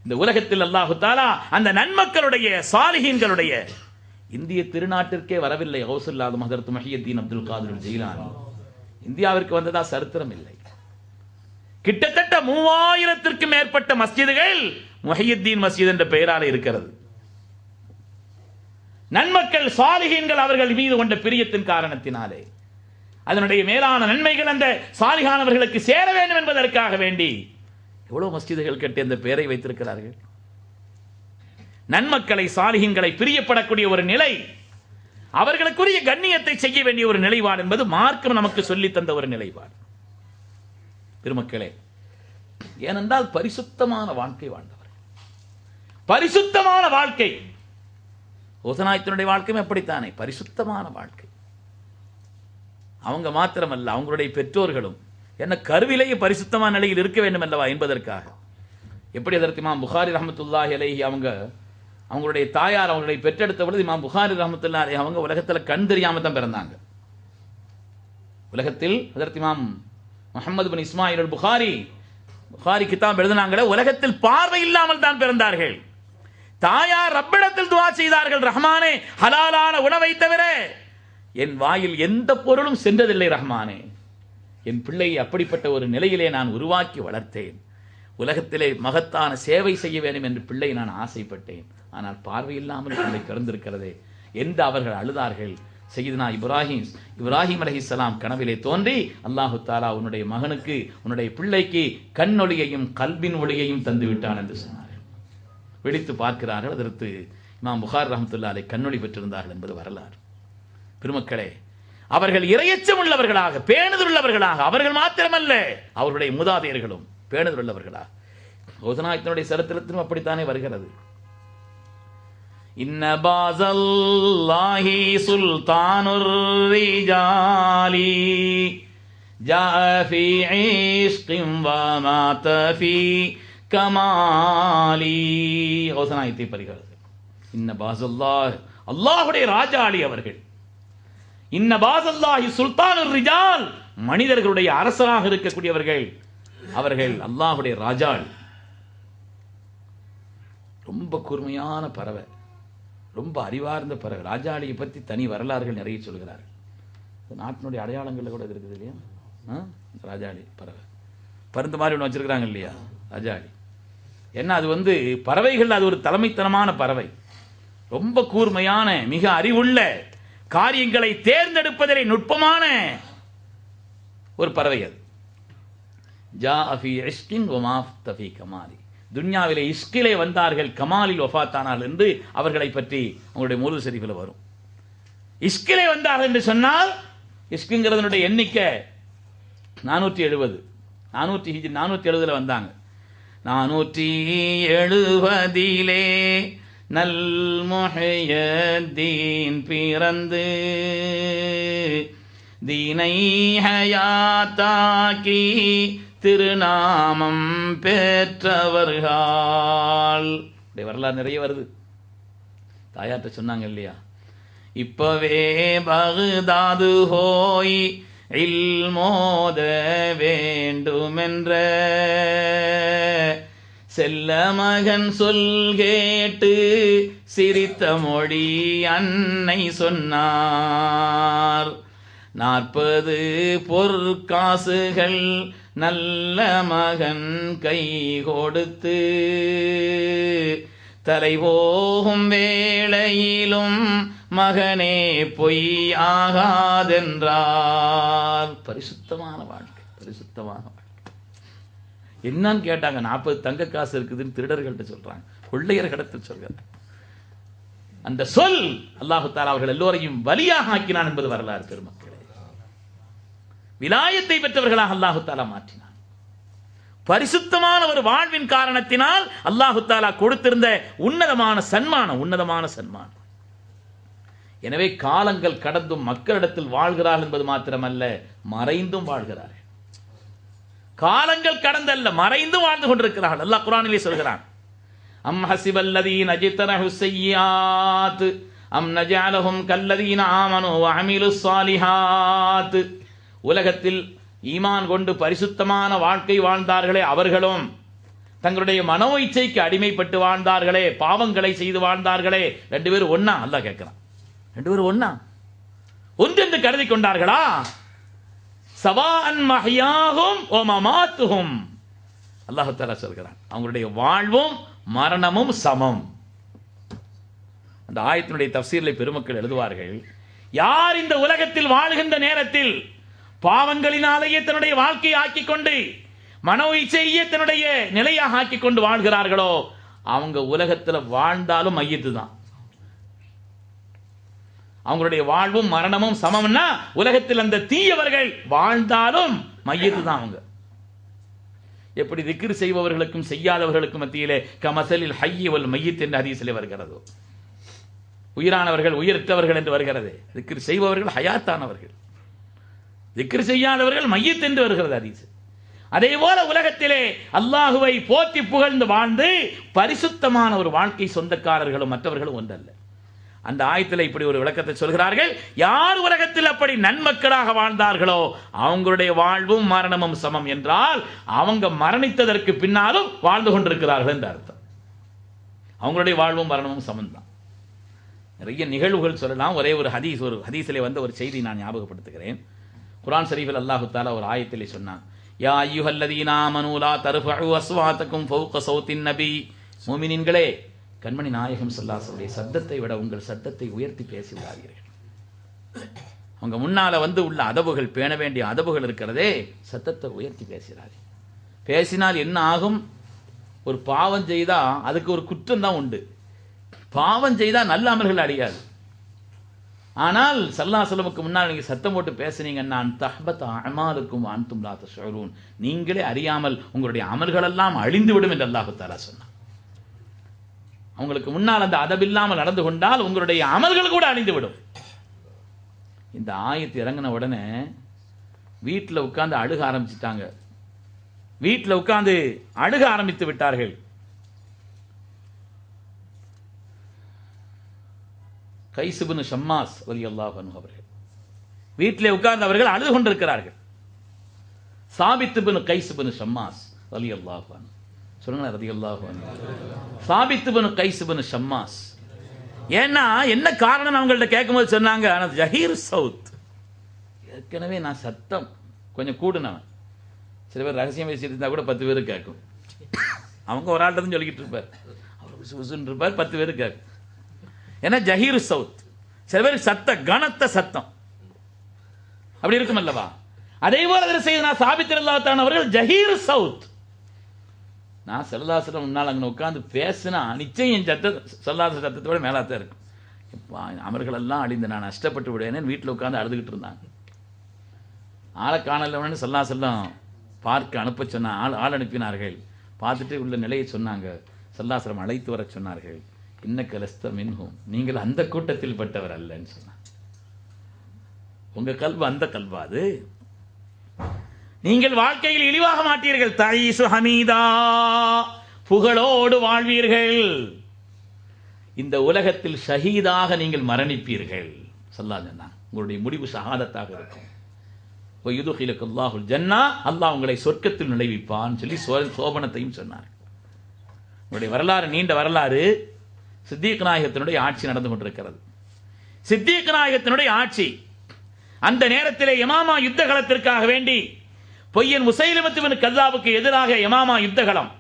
இந்த உலகத்தில் அல்லாஹு தஆலா அந்த நன்மக்களுடைய சாலிஹீன்களுடைய இந்திய திருநாட்டிற்கே வரவில்லை. கௌசுல் ஆலம் ஹஜ்ரத் முஹியுத்தீன் அப்துல் காதிர் ஜீலானி இந்தியாவிற்கு வந்ததா சரித்திரம் இல்லை. கிட்டத்தட்ட 3000த்திற்கும் மேற்பட்ட மஸ்ஜிதுகள் முஹியுத்தீன் மஸ்ஜித் என்ற பெயரால் இருக்கிறது. நன்மக்கள் சாலிஹீன்கள் அவர்கள் மீது கொண்ட பிரியத்தின் காரணத்தினாலே அதனுடைய மேலான நன்மைகள் அந்த சாலிஹானவர்களுக்கு சேர வேண்டும் என்பதற்காக வேண்டி எவ்வளவு மஸ்ஜிதுகள் கட்டி அந்த பெயரை வைத்திருக்கிறார்கள். நன்மக்களை, சாலிஹீன்களை பிரியப்படக்கூடிய ஒரு நிலை, அவர்களுக்குரிய கண்ணியத்தை செய்ய வேண்டிய ஒரு நிலைப்பாடு என்பது மார்க்கம் நமக்கு சொல்லி தந்த ஒரு நிலைப்பாடு. பெருமக்களே, ஏனென்றால் பரிசுத்தமான வாழ்க்கை வாழ்ந்தவர், பரிசுத்தமான வாழ்க்கை. ஓசனாயத்தினுடைய வாழ்க்கையும் அப்படித்தானே, பரிசுத்தமான வாழ்க்கை. அவங்க மாத்திரமல்ல, அவங்களுடைய பெற்றோர்களும் என்ன கருவிலேயே பரிசுத்தமான நிலையில் இருக்க வேண்டும் அல்லவா என்பதற்காக. எப்படி அதற்கு இமாம் புகாரி ரஹ்மத்துல்லாஹி அலைஹி அவங்களுடைய தாயார் அவங்களை பெற்றெடுத்த பொழுது இமாம் புகாரி ரஹ்மத்துல்லாஹி அலைஹி அவங்க உலகத்தில் கண் தெரியாம தான் பிறந்தாங்க. உலகத்தில் அதற்கு இமாம் முஹம்மது பின் இஸ்மாயில் புகாரி கிதாப் எழுதினாங்களே, உலகத்தில் பார்வை இல்லாமல் தான் பிறந்தார்கள். தாயார் ரப்பிடத்தில் துஆ செய்தார்கள், ரஹ்மானே ஹலாலான உணவை தவிர என் வாயில் எந்த பொருளும் சென்றதில்லை ரஹ்மானே, என் பிள்ளையை அப்படிப்பட்ட ஒரு நிலையிலே நான் உருவாக்கி வளர்த்தேன். உலகத்திலே மகத்தான சேவை செய்ய வேண்டும் என்று பிள்ளை நான் ஆசைப்பட்டேன். ஆனால் பார்வை இல்லாமல் பிள்ளை பிறந்திருக்கிறதே என்று அவர்கள் அழுதார்கள். சையதுனா இப்ராஹிம் அலைஹிஸ்ஸலாம் கனவிலே தோன்றி அல்லாஹு தஆலா உன்னுடைய மகனுக்கு, உன்னுடைய பிள்ளைக்கு கண்ணொளியையும் கல்பின் ஒளியையும் தந்து விட்டான் என்று சொன்னார்கள். வெடித்து பார்க்கிறார்கள். அதற்கு இமாம் புகாரி ரஹ்மத்துல்லாஹி அலைஹி கண்ணொளி பெற்றிருந்தார்கள் என்பது வரலாறு. பெருமக்களே, அவர்கள் இறையச்சம் உள்ளவர்களாக, பேணுதல் உள்ளவர்களாக, அவர்கள் மாத்திரமல்ல அவருடைய மூதாதையர்களும் பேணுதல் உள்ளவர்களாக. ஓசனாயத்தினுடைய சரித்திரத்திலும் அப்படித்தானே வருகிறது. இன்ன பாஸல்லாஹி சுல்தானுர் ரிஜாலி ஜாஅ ஃபீ இஷ்கின் வ மாத ஃபீ கமாலி. ஓசனாயத்தை பரிகிறது. இன்ன பாஸல்லாஹ், அல்லாஹ்வுடைய ராஜாளி அவர்கள். இன்ன பாஸல்லாஹி சுல்தானுர் ரிஜால், மனிதர்களுடைய அரசராக இருக்கக்கூடியவர்கள் அவர்கள் அல்லாஹ்வுடைய ராஜாள். ரொம்ப கூர்மையான பறவை, ரொம்ப அறிவார்ந்த பறவை. ராஜாளியை பற்றி தனி வரலாறுகள் நிறைய சொல்கிறார்கள். நாட்டினுடைய அடையாளங்களில் கூட இருக்குது இல்லையா, ராஜாளி பறவை. பருந்து மாதிரி ஒன்று வச்சிருக்கிறாங்க இல்லையா ராஜாளி. ஏன்னா அது பறவைகள் அது ஒரு தலைமைத்தனமான பறவை. ரொம்ப கூர்மையான, மிக அறிவுள்ள, காரியங்களை தேர்ந்தெடுப்பதிலே நுட்பமான ஒரு பறவை அது. துன்யாவிலே இஸ்கிலே வந்தார்கள், கமாலில் வஃபாத்தானார்கள் என்று அவர்களை பற்றி அவங்களுடைய முருது ஷரீஃபில் வரும். இஸ்கிலே வந்தார்கள் என்று சொன்னால் இஸ்குங்கிறதனுடைய எண்ணிக்கை 470. 470 வந்தாங்க. 470 நல் முஹய்யத்தீன் பிறந்து தீனை ஹயாத்தாக்கி திருநாமம் பெற்றவர்கள். வரலாறு நிறைய வருது. தாயார்ட்ட சொன்னாங்க இல்லையா, இப்பவே பகுதாது ஹோய் இல்மோத வேண்டுமென்ற செல்ல மகன் சொல் கேட்டு சிரித்த மொழி அன்னை சொன்னார். 40 பொற்காசுகள் நல்ல மகன் கை கொடுத்து தலை போகும் வேளையிலும் மகனே பொய் ஆகாதென்றார். பரிசுத்தமான வாழ்க்கை, பரிசுத்தமான வாழ்க்கை. என்னன்னு கேட்டாங்க. 40 தங்க காசு இருக்குதுன்னு திருடர்கள்ட்ட சொல்றாங்க, கொள்ளையர்களிடத்தில் சொல்கிறார். அந்த சொல் அல்லாஹு தஆலா அவர்கள் எல்லோரையும் வலியாக ஆக்கினான் என்பது வரலாறு பெருமக்களே. விலாயத்தை பெற்றவர்களாக அல்லாஹு தஆலா மாற்றினான். பரிசுத்தமான ஒரு வாழ்வின் காரணத்தினால் அல்லாஹு தஆலா கொடுத்திருந்த உன்னதமான சன்மானம். எனவே காலங்கள் கடந்தும் மக்களிடத்தில் வாழ்கிறார்கள் என்பது மாத்திரமல்ல, மறைந்தும் வாழ்கிறார்கள். காலங்கள் கடந்தல்ல, மறைந்து வாழ்ந்து கொண்டிருக்கிறார்கள். அல்லாஹ் குர்ஆனிலே சொல்கிறான், அம் ஹஸிபல்லதீன அஜ்தரஹு ஸய்யாத் அம் நஜஅலஹும் கல்லதீன ஆமனு வ அமிலுஸ் ஸாலிஹாத். உலகத்தில் ஈமான் கொண்டு பரிசுத்தமான வாழ்க்கை வாழ்ந்தார்களே அவர்களும், தங்களுடைய மனோ இச்சைக்கு அடிமைப்பட்டு வாழ்ந்தார்களே, பாவங்களை செய்து வாழ்ந்தார்களே, 2 பேரும் ஒண்ணா? அல்லாஹ் கேட்கிறான், 2 பேரும் ஒண்ணா? ஒன்றென்று கருதி கொண்டார்களா? சவாஅன் மஹ்யாஹும் வ மமாத்துஹும். அல்லாஹ் தஆலா சொல்கிறான், அவங்களுடைய வாழ்வும் மரணமும் சமம். அந்த ஆயத்தினுடைய தஃசீரிலே பெருமக்கள் எழுதுவார்கள், யார் இந்த உலகத்தில் வாழ்கின்ற நேரத்தில் பாவங்களினாலேயே தன்னுடைய வாழ்க்கையை ஆக்கிக் கொண்டு மனோ இச்சையே தன்னுடைய நிலையாக ஆக்கிக் கொண்டு வாழ்கிறார்களோ அவங்க உலகத்தில் வாழ்ந்தாலும் மையத்து தான். அவங்களுடைய வாழ்வும் மரணமும் சமம்னா உலகத்தில் அந்த தீயவர்கள் வாழ்ந்தாலும் மையத்து தான். அவங்க எப்படி திக்ர் செய்பவர்களுக்கும் செய்யாதவர்களுக்கும் மத்தியிலே கமசலில் ஹய்யி வல் மையத் என்ற ஹதீஸிலே வருகிறதோ, உயிரானவர்கள் உயிரற்றவர்கள் என்று வருகிறது. திக்ர் செய்பவர்கள் ஹயாத்தானவர்கள், திக்ர் செய்யாதவர்கள் மையத் என்று வருகிறது ஹதீஸ். அதே போல உலகத்திலே அல்லாஹுவை போற்றி புகழ்ந்து வாழ்ந்து பரிசுத்தமான ஒரு வாழ்க்கை சொந்தக்காரர்களும் மற்றவர்களும் ஒன்றல்ல. அந்த ஆயத்தில் இப்படி ஒரு விளக்கத்தை சொல்கிறார்கள், யார் உலகத்தில் அப்படி நன்மக்களாக வாழ்ந்தார்களோ அவங்களுடைய வாழ்வும் மரணமும் சமம் என்றால் அவங்க மரணித்ததற்கு பின்னாலும் வாழ்ந்து கொண்டிருக்கிறார்கள் என்று அர்த்தம். அவங்களுடைய வாழ்வும் மரணமும் சமம் தான். நிறைய நிகழ்வுகள் சொல்லலாம். ஒரே ஒரு ஹதீஸிலே வந்த ஒரு செய்தி நான் ஞாபகப்படுத்துகிறேன். குர்ஆன் ஷரீஃபில் அல்லாஹு தஆலா ஒரு ஆயத்திலே சொன்னான், யா அய்யுஹல்லதீன ஆமனூ லா தர்ஃபஉ அஸ்வாத்தகும் ஃபௌக ஸௌத்தின் நபி. முஃமினீன்களே, கண்மணி நாயகம் ஸல்லல்லாஹு அலைஹி வஸல்லம் சத்தத்தை விட உங்கள் சத்தத்தை உயர்த்தி பேசி விடாதீர்கள். அவங்க முன்னால வந்து உள்ள அதபுகள், பேண வேண்டிய அதபுகள் இருக்கிறதே, சத்தத்தை உயர்த்தி பேசுகிறார்கள். பேசினால் என்ன ஆகும்? ஒரு பாவம் செய்தா அதுக்கு ஒரு குற்றம் தான் உண்டு. பாவம் செய்தா நல்ல அமல்கள் அழியாது. ஆனால் ஸல்லல்லாஹு அலைஹி வஸல்லமுக்கு முன்னால் நீங்க சத்தம் போட்டு பேசுனீங்கன்னா தஹ்பத் அமாலுக்கும் அன்தும் லா தஷ்உரூன், நீங்களே அறியாமல் உங்களுடைய அமல்கள் எல்லாம் அழிந்து விடும் என்று அல்லாஹ் தஆலா சொன்னார். அவங்களுக்கு முன்னால் அந்த அதபில்லாமல் நடந்து கொண்டால் உங்களுடைய அமல்கள் கூட அழிந்து விடும். இந்த ஆயத்து இறங்கின உடனே வீட்டில் உட்கார்ந்து அழுக ஆரம்பிச்சிட்டாங்க. வீட்டில் உட்கார்ந்து அழுக ஆரம்பித்து விட்டார்கள். கைஸ் இப்னு ஷம்மாஸ் ரலியல்லாஹு அன்ஹு அவர்கள் வீட்டிலே உட்கார்ந்து அவர்கள் அழுது கொண்டிருக்கிறார்கள். சாபித் இப்னு கைஸ் இப்னு ஷம்மாஸ் ரலியல்லாஹு அன்ஹு, சொல்லுங்க ரலியல்லாஹு அன்ஹு, சாபித் இப்னு கைஸ் இப்னு ஷம்மாஸ். ஏன்னா என்ன காரணம் அவங்கள்ட்ட கேட்கும்போது சொன்னாங்க, ஜஹீர் சவுத், ஏற்கனவே நான் சத்தம் கொஞ்சம் கூடுனவன். சில பேர் ரகசியம் பேசிட்டு இருந்தா கூட 10 பேருக்கு கேட்கும். அவங்க ஒரு ஆள்கிட்ட தான் சொல்லிக்கிட்டு இருப்பார், அவர் விசுன்னு இருப்பார், 10 பேருக்கு கேட்கும். ஏன்னா ஜஹீர் சவுத், சில பேர் கனத்த சத்தம் அப்படி இருக்கும் அல்லவா. அதே போல செய்த சாபித் ரலியல்லாஹு தஆலா அவர்கள் ஜஹீர் சவுத். நான் ஸல்லல்லாஹு அலைஹி வஸல்லம் முன்னால் அங்கே உட்கார்ந்து பேசினா நிச்சயம் என் ஸல்லல்லாஹு அலைஹி சத்தத்தோட மேலாத்தான் இருக்கும். அமர்கள் எல்லாம் அழிந்து நான் நஷ்டப்பட்டு விடுவேன்னு வீட்டில் உட்கார்ந்து அழுதுகிட்டு இருந்தாங்க. ஆளை காணலவனு ஸல்லல்லாஹு அலைஹி வஸல்லம் பார்க்க அனுப்ப சொன்ன ஆள் அனுப்பினார்கள். பார்த்துட்டு உள்ள நிலையை சொன்னாங்க. ஸல்லல்லாஹு அலைஹி வஸல்லம் அழைத்து வர சொன்னார்கள். இன்னக லஸ்த மின்ஹும், நீங்கள் அந்த கூட்டத்தில் பட்டவர் அல்லன்னு சொன்னார். உங்க கல்வி அந்த கல்வா அது? நீங்கள் வாழ்க்கையில் இழிவாக மாட்டீர்கள். தஈசு ஹமீதா, புகழோடு வாழ்வீர்கள். இந்த உலகத்தில் ஷஹீதாக நீங்கள் மரணிப்பீர்கள். ஸல்லல்லாஹு அலைஹி வஸல்லம் உங்களுடைய முடிவு ஷஹாதத்தாக இருக்கும். வயுதுகிலகுல்லாஹுல் ஜன்னா, அல்லாஹ் உங்களை சொர்க்கத்தில் நுழைவிப்பான் சொல்லி சோபனத்தையும் சொன்னார். உங்களுடைய வரலாறு நீண்ட வரலாறு. சித்தீக் நாயகத்தினுடைய ஆட்சி நடந்து கொண்டிருக்கிறது. சித்தீக் நாயகத்தினுடைய ஆட்சி அந்த நேரத்திலே யமாமா யுத்த களத்திற்காக வேண்டி பொய்யன் முசைலிமத்து பின் கல்லாபுக்கு எதிராக யமாமா யுத்த களம்,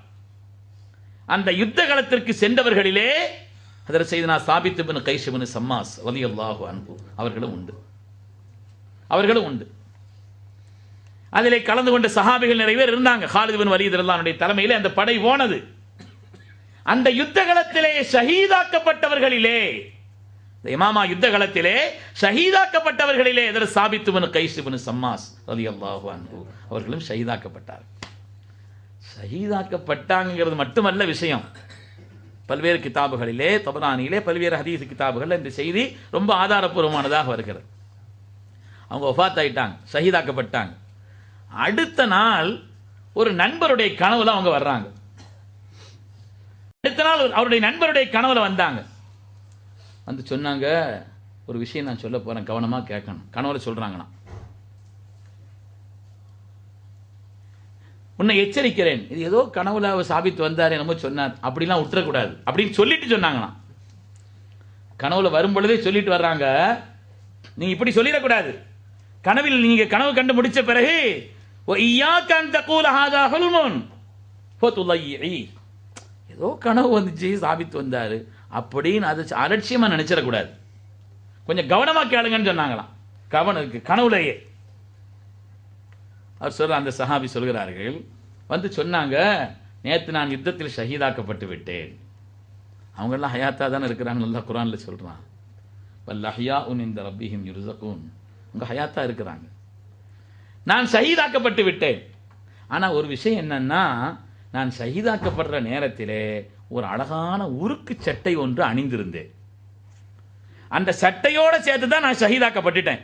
அந்த யுத்த களத்திற்கு சென்றவர்களிலே ஹதரத் சையதுனா சாபித் பின் கைஸ் பின் ஷம்மாஸ் ரலியல்லாஹு அன்ஹு அவர்களும் உண்டு. அதிலே கலந்து கொண்ட சஹாபிகள் நிறைய பேர் இருந்தாங்க. காலித் பின் வலீத் ரலியல்லாஹு அன்ஹுடைய தலைமையிலே அந்த படை போனது. அந்த யுத்த களத்திலே ஷஹீதாக்கப்பட்டவர்களிலே, இமாமா யுத்த களத்திலே ஷஹீதாக்கப்பட்டவர்களிலே ஹதரத் சாபித் பின் கைஸ் பின் ஷம்மாஸ் ரலியல்லாஹு அன்ஹு அவர்களும் ஷஹீதாக்கப்பட்டார். ஷஹீதாக்கப்பட்டாங்கிறது மட்டுமல்ல விஷயம். பல்வேறு கிதாபுகளிலே, தபரானியிலே, பல்வேறு ஹதீஸ் கிதாபுகளில் இந்த செய்தி ரொம்ப ஆதாரப்பூர்வமானதாக வருகிறது. அவங்க வஃபாத் ஆயிட்டாங்க, ஷஹீதாக்கப்பட்டாங்க. அடுத்த நாள் ஒரு நண்பருடைய கனவுல அவங்க வர்றாங்க. அடுத்த நாள் அவருடைய நண்பருடைய கனவுல வந்தாங்க. வந்து சொன்னாங்க, ஒரு விஷயம் நான் சொல்ல போறேன், கவனமா கேட்கணும். கனவுல சொல்றாங்கன்னா, உன்னை எச்சரிக்கிறேன், இது ஏதோ கனவுல சாபித்து வந்தார் என்னமோ சொன்னார், அப்படிலாம் விட்டுறக்கூடாது அப்படின்னு சொல்லிட்டு சொன்னாங்கண்ணா. கனவுல வரும் பொழுதே சொல்லிட்டு வர்றாங்க, நீங்க இப்படி சொல்லிடக்கூடாது. கனவில் நீங்க கனவு கண்டு முடிச்ச பிறகு ஏதோ கனவு வந்துச்சு, சாபித்து வந்தாரு அப்படின்னு அது அலட்சியமா நினைச்சிடக்கூடாது, கொஞ்சம் கவனமா கேளுங்கன்னு சொன்னாங்களாம். கனவுலையே அவர் சொல்ற அந்த சஹாபி சொல்கிறார்கள், வந்து சொன்னாங்க, நேற்று நான் யுத்தத்தில் ஷஹீதாக்கப்பட்டு விட்டேன். அவங்கெல்லாம் ஹயாத்தா தானே இருக்கிறாங்க, நல்லா குரான்ல சொல்றான், வல்லஹ்யாஉன் இன்த ரப்பிஹிம் யுர்ஸகூன், அவங்க ஹயாத்தா இருக்கிறாங்க. நான் ஷஹீதாக்கப்பட்டு விட்டேன். ஆனா ஒரு விஷயம் என்னன்னா, நான் ஷஹீதாக்கப்படுற நேரத்திலே ஒரு அழகான உருக்கு சட்டை ஒன்று அணிந்திருந்தேன். அந்த சட்டையோடு சேர்த்து தான் நான் ஷஹீதாக்கப்பட்டுட்டேன்.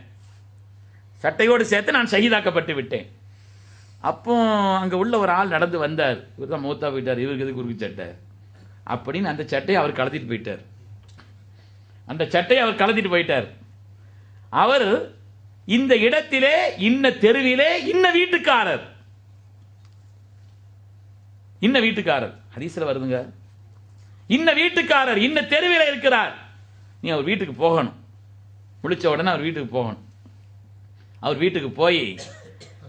சட்டையோடு சேர்த்து நான் ஷஹீதாக்கப்பட்டு விட்டேன். அப்போ அங்க உள்ள ஒரு ஆள் நடந்து வந்தார், இவர் தான் மூத்தா போயிட்டார், இவருக்கு எதுக்கு உருக்கு சட்டை அப்படின்னு அந்த சட்டையை அவர் கலத்திட்டு போயிட்டார். அந்த சட்டையை அவர் கலத்திட்டு போயிட்டார். அவர் இந்த இடத்திலே, இன்ன தெருவிலே, இன்ன வீட்டுக்காரர் ஹதீஸ்ல வருதுங்க, இன்ன வீட்டுக்காரர் இன்ன தெருவிலே இருக்கிறார், நீ அவர் வீட்டுக்கு போகணும். முடிச்ச உடனே அவர் வீட்டுக்கு போகணும். அவர் வீட்டுக்கு போய்,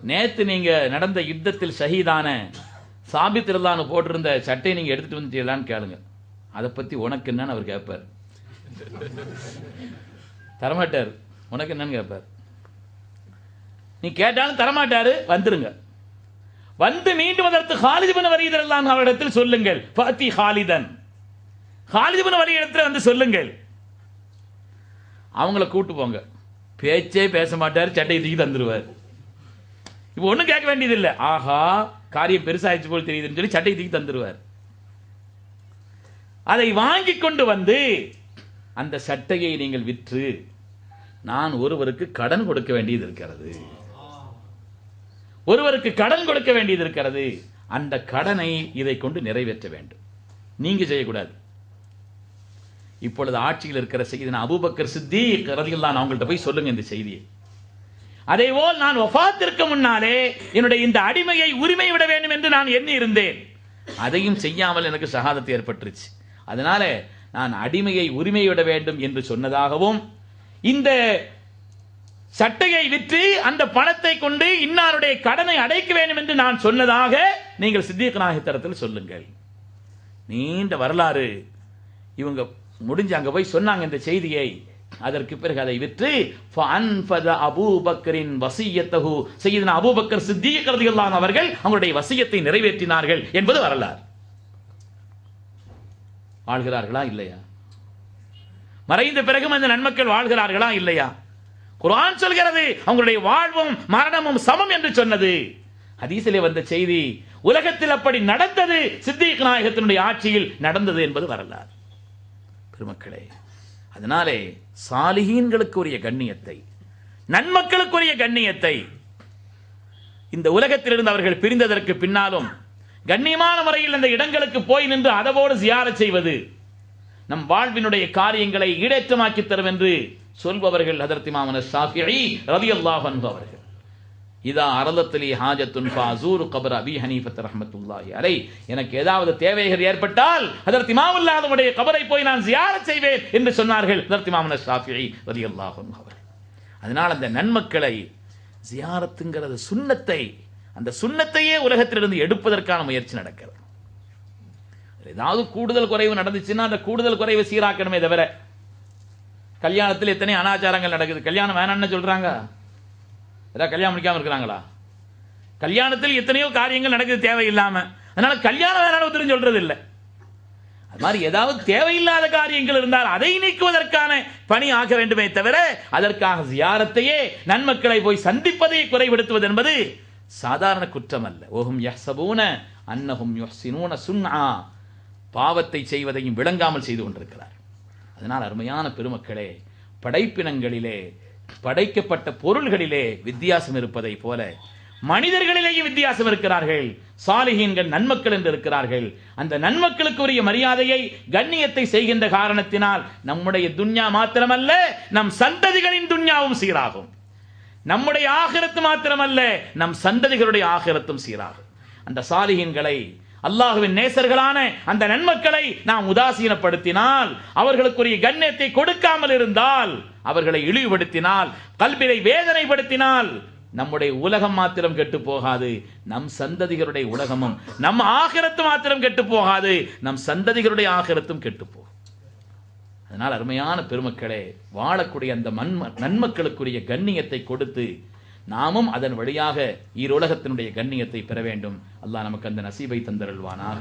நேத்து நீங்க நடந்த யுத்தத்தில் ஷஹீதான சாபித் ரலியல்லாஹு போட்டிருந்த சட்டையை நீங்க எடுத்துட்டு வந்துட்டீங்களான்னு கேளுங்க. அதை பத்தி உனக்கு என்னன்னு அவர் கேட்பார். தரமாட்டார். உனக்கு என்னன்னு கேட்பார். நீ கேட்டாலும் தரமாட்டாரு. வந்துருங்க. வந்து மீண்டும் அதற்கு காலித் பின் வலீத் ரலியல்லாஹு அன்ஹு அவரிடத்தில் சொல்லுங்கள், ஃபாத்தி காலிதன், காலித் பின் வலீத் இடத்துல வந்து சொல்லுங்கள். அவங்கள கூட்டு போங்க. பேச்சே பேச மாட்டார், சட்டையை தூக்கி தந்துருவார். இப்போ ஒன்றும் கேட்க வேண்டியதில்லை. ஆஹா, காரியம் பெருசாகிடுச்சு போல் தெரியுதுன்னு சொல்லி சட்டையை தூக்கி தந்துருவார். அதை வாங்கி கொண்டு வந்து அந்த சட்டையை நீங்கள் விற்று நான் ஒருவருக்கு கடன் கொடுக்க வேண்டியது இருக்கிறது, ஒருவருக்கு கடன் கொடுக்க வேண்டியது இருக்கிறது, அந்த கடனை இதை கொண்டு நிறைவேற்ற வேண்டும், நீங்க செய்யக்கூடாது. இப்பொழுது ஆட்சியில் இருக்கிற செய்தி அபூபக்கர் சித்தீக் ரலியல்லாஹு அன்ஹு அவங்கள்ட்ட போய் சொல்லுங்க இந்த செய்தியை. அதேபோல் நான் வஃபாத்திற்கு முன்னாலே என்னுடைய இந்த அடிமையை உரிமை விட வேண்டும் என்று நான் எண்ணி இருந்தேன். அதையும் செய்யாமல் எனக்கு ஷஹாதத் ஏற்பட்டுருச்சு. அதனால நான் அடிமையை உரிமை விட வேண்டும் என்று சொன்னதாகவும், இந்த சட்டையை விற்று அந்த பணத்தை கொண்டு இன்னாருடைய கடனை அடைக்க வேண்டும் என்று நான் சொன்னதாக நீங்கள் சித்தீக் நாயகத்தில் சொல்லுங்கள். நீண்ட வரலாறு. இவங்க முடிஞ்சு அங்க போய் சொன்னாங்க இந்த செய்தியை. அதற்கு பிறகு அதை விற்று ஃபஅன்ஃபத அபூபக்கரின் வஸியத்தஹு, சய்யிதுனா அபூபக்கர் சித்தீக் ரலியல்லாஹு அன்ஹு அவர்கள் அவங்களுடைய வசியத்தை நிறைவேற்றினார்கள் என்பது வரலாறு. வாழ்கிறார்களா இல்லையா? மறைந்த பிறகும் அந்த நன்மக்கள் வாழ்கிறார்களா இல்லையா? குர்ஆன் சொல்கிறது அவங்களுடைய வாழ்வும் மரணமும் சமம் என்று சொன்னது. ஹதீஸிலே வந்த செய்தி, உலகத்தில் அப்படி நடந்தது, சித்தீக் நாயகத்தினுடைய ஆட்சியில் நடந்தது என்பது வரலாறு. பெருமக்களே, அதனாலே சாலிஹீன்களுக்கு உரிய கண்ணியத்தை, நன்மக்களுக்குரிய கண்ணியத்தை இந்த உலகத்திலிருந்து அவர்கள் பிரிந்ததற்கு பின்னாலும் கண்ணியமான முறையில் அந்த இடங்களுக்கு போய் நின்று அதவோடு ஜியாரத் செய்வது நம் வாழ்வினுடைய காரியங்களை ஈடேற்றமாக்கி தரும் என்று சொல்பவர்கள் ஹதரத் இமாம் ஷாஃபிஈ ரலியல்லாஹு அன்ஹு அவர்கள். இதா அரலத்லி ஹாஜத்துன் ஃபாஸூரு கப்ர அபி ஹனீஃபத் ரஹ்மத்துல்லாஹி அலைஹி, எனக்கு ஏதாவது தேவைகள் ஏற்பட்டால் ஹதரத் இமாம் அல்லாஹ்வுடைய கபரை போய் நான் ஜியாரத் செய்வேன் என்று சொன்னார்கள் ஹதரத் இமாம் ஷாஃபிஈ ரலியல்லாஹு அன்ஹு அவர்கள். அதனால் அந்த நன்மக்களை ஜியாரத்துங்கிறது சுன்னத்தை, அந்த சுன்னத்தையே உலகத்திலிருந்து எடுப்பதற்கான முயற்சி நடக்கிறது. ஏதாவது கூடுதல் குறைவு நடந்துச்சுன்னா அந்த கூடுதல் குறைவை சீராக்கணுமே தவிர, கல்யாணத்தில் எத்தனை அனாச்சாரங்கள் நடக்குது, கல்யாணம் வேணாம்னு சொல்றாங்க, ஏதாவது கல்யாணம் முடிக்காம இருக்கிறாங்களா? கல்யாணத்தில் எத்தனையோ காரியங்கள் நடக்குது தேவையில்லாம, அதனால கல்யாணம் வேணாம்னு தெரிஞ்சு சொல்றது இல்லை. அது மாதிரி ஏதாவது தேவையில்லாத காரியங்கள் இருந்தால் அதை நீக்குவதற்கான பணி ஆக வேண்டுமே தவிர அதற்காக ஜியாரத்தையே நன்மக்களை போய் சந்திப்பதை குறைபடுத்துவது என்பது சாதாரண குற்றம் அல்ல. ஓஹும் யஹ்சபூன அன்னஹும் யுஹ்சினூன சுன்ஆ, பாவத்தை செய்வதையும் விளங்காமல் செய்து கொண்டிருக்கிறார். அதனால் அருமையான பெருமக்களே, படைப்பினங்களிலே படைக்கப்பட்ட பொருள்களிலே வித்தியாசம் இருப்பதை போல மனிதர்களிலேயே வித்தியாசம் இருக்கிறார்கள். சாலிஹீன்கள் நன்மக்கள் என்று இருக்கிறார்கள். அந்த நன்மக்களுக்கு உரிய மரியாதையை கண்ணியத்தை செய்கின்ற காரணத்தினால் நம்முடைய துன்யா மாத்திரமல்ல, நம் சந்ததிகளின் துன்யாவும் சீராகும். நம்முடைய ஆகிரத்து மாத்திரமல்ல, நம் சந்ததிகளுடைய ஆகிரத்தும் சீராகும். அந்த சாலிஹீன்களை, அல்லாஹ்வின் நேசர்களான அந்த நன்மக்களை நாம் உதாசீனப்படுத்தினால், அவர்களுக்குரிய கண்ணியத்தை கொடுக்காமல் இருந்தால், அவர்களை இழிவுபடுத்தினால், கல்வியை வேதனைப்படுத்தினால், நம்முடைய உலகம் மாத்திரம் கெட்டு போகாது, நம் சந்ததிகளுடைய உலகமும், நம் ஆகிரத்து மாத்திரம் கெட்டு போகாது, நம் சந்ததிகளுடைய ஆகிரத்தும் கெட்டு போகும். அதனால் அருமையான பெருமக்களே, வாழக்கூடிய அந்த நன்மக்களுக்குரிய கண்ணியத்தை கொடுத்து நாமும் அதன் வழியாக ஈருலகத்தினுடைய கண்ணியத்தை பெற வேண்டும். அல்லாஹ் நமக்கு அந்த நசீபை தந்தருள்வானாக.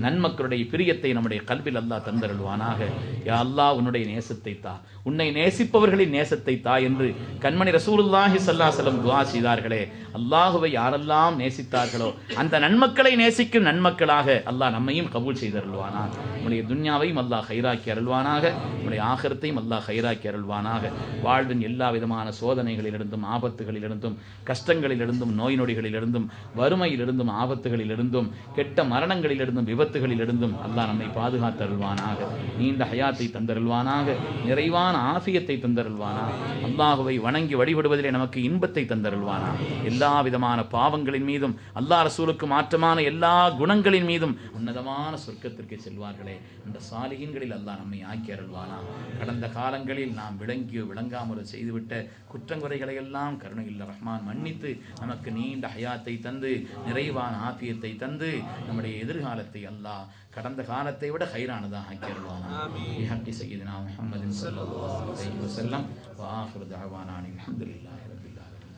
நன்மக்களுடைய பிரியத்தை நம்முடைய கல்வில் அல்லாஹ் தந்தருள்வானாக. யா அல்லாஹ், உன்னுடைய நேசத்தை தா, உன்னை நேசிப்பவர்களின் நேசத்தை தா என்று கண்மணி ரசூலுல்லாஹி ஸல்லல்லாஹு அலைஹி வஸல்லம் துஆ செய்தார்களே. அல்லாஹுவை யாரெல்லாம் நேசித்தார்களோ அந்த நன்மக்களை நேசிக்கும் நன்மக்களாக அல்லாஹ் நம்மையும் கபூல் செய்தருள்வானாக. நம்முடைய துன்யாவையும் அல்லாஹ் ஹைராக்கி அருள்வானாக. நம்முடைய ஆகிரத்தையும் அல்லாஹ் ஹைராக்கி அருள்வானாக. வாழ்வின் எல்லா விதமான சோதனைகளிலிருந்தும், ஆபத்துகளிலிருந்தும், கஷ்டங்களிலிருந்தும், நோய் நொடிகளிலிருந்தும், வறுமையிலிருந்தும், ஆபத்துகளிலிருந்தும், கெட்ட மரணங்களிலிருந்தும், விபத்துகளிலிருந்தும் அல்லாஹ் நம்மை பாதுகாத்து அருள்வானாக. நீண்ட ஹயாத்தை தந்தருள்வானாக. நிறைவான ஆஃபியத்தை தந்தருள்வானாக. அல்லாஹுவை வணங்கி வழிபடுவதிலே நமக்கு இன்பத்தை தந்தருள்வானாக. எல்லா விதமான பாவங்களின் மீதும், அல்லாஹ் ரசூலுக்கு மாற்றமான எல்லா குணங்களின் மீதும் உன்னதமான சொர்க்கத்திற்கு செல்வார்களே அந்த சாலிஹீன்களில் அல்லாஹ் நம்மை ஆக்கி அருள்வானாக. கடந்த காலங்களில் நாம் விளங்கியோ விளங்காமலோ செய்துவிட்ட குற்றங்குறைகளை எல்லாம் கருணையில் ரஹ்மான் மன்னித்து நமக்கு நீண்ட ஹயாத்தை தந்து நிறைவான ஆஃபியத்தை தந்து நம்முடைய எதிர்காலத்தை அல்லாஹ் கடந்த காலத்தை விட ஹைரானதாக ஆக்கி அருள்வானாக. பிஹக்கி சய்யிதினா முஹம்மதின் ஸல்லல்லாஹு அலைஹி வஸல்லம் வ ஆகிரு தஅவானா அல்ஹம்துலில்லாஹி ரப்பில் ஆலமீன்.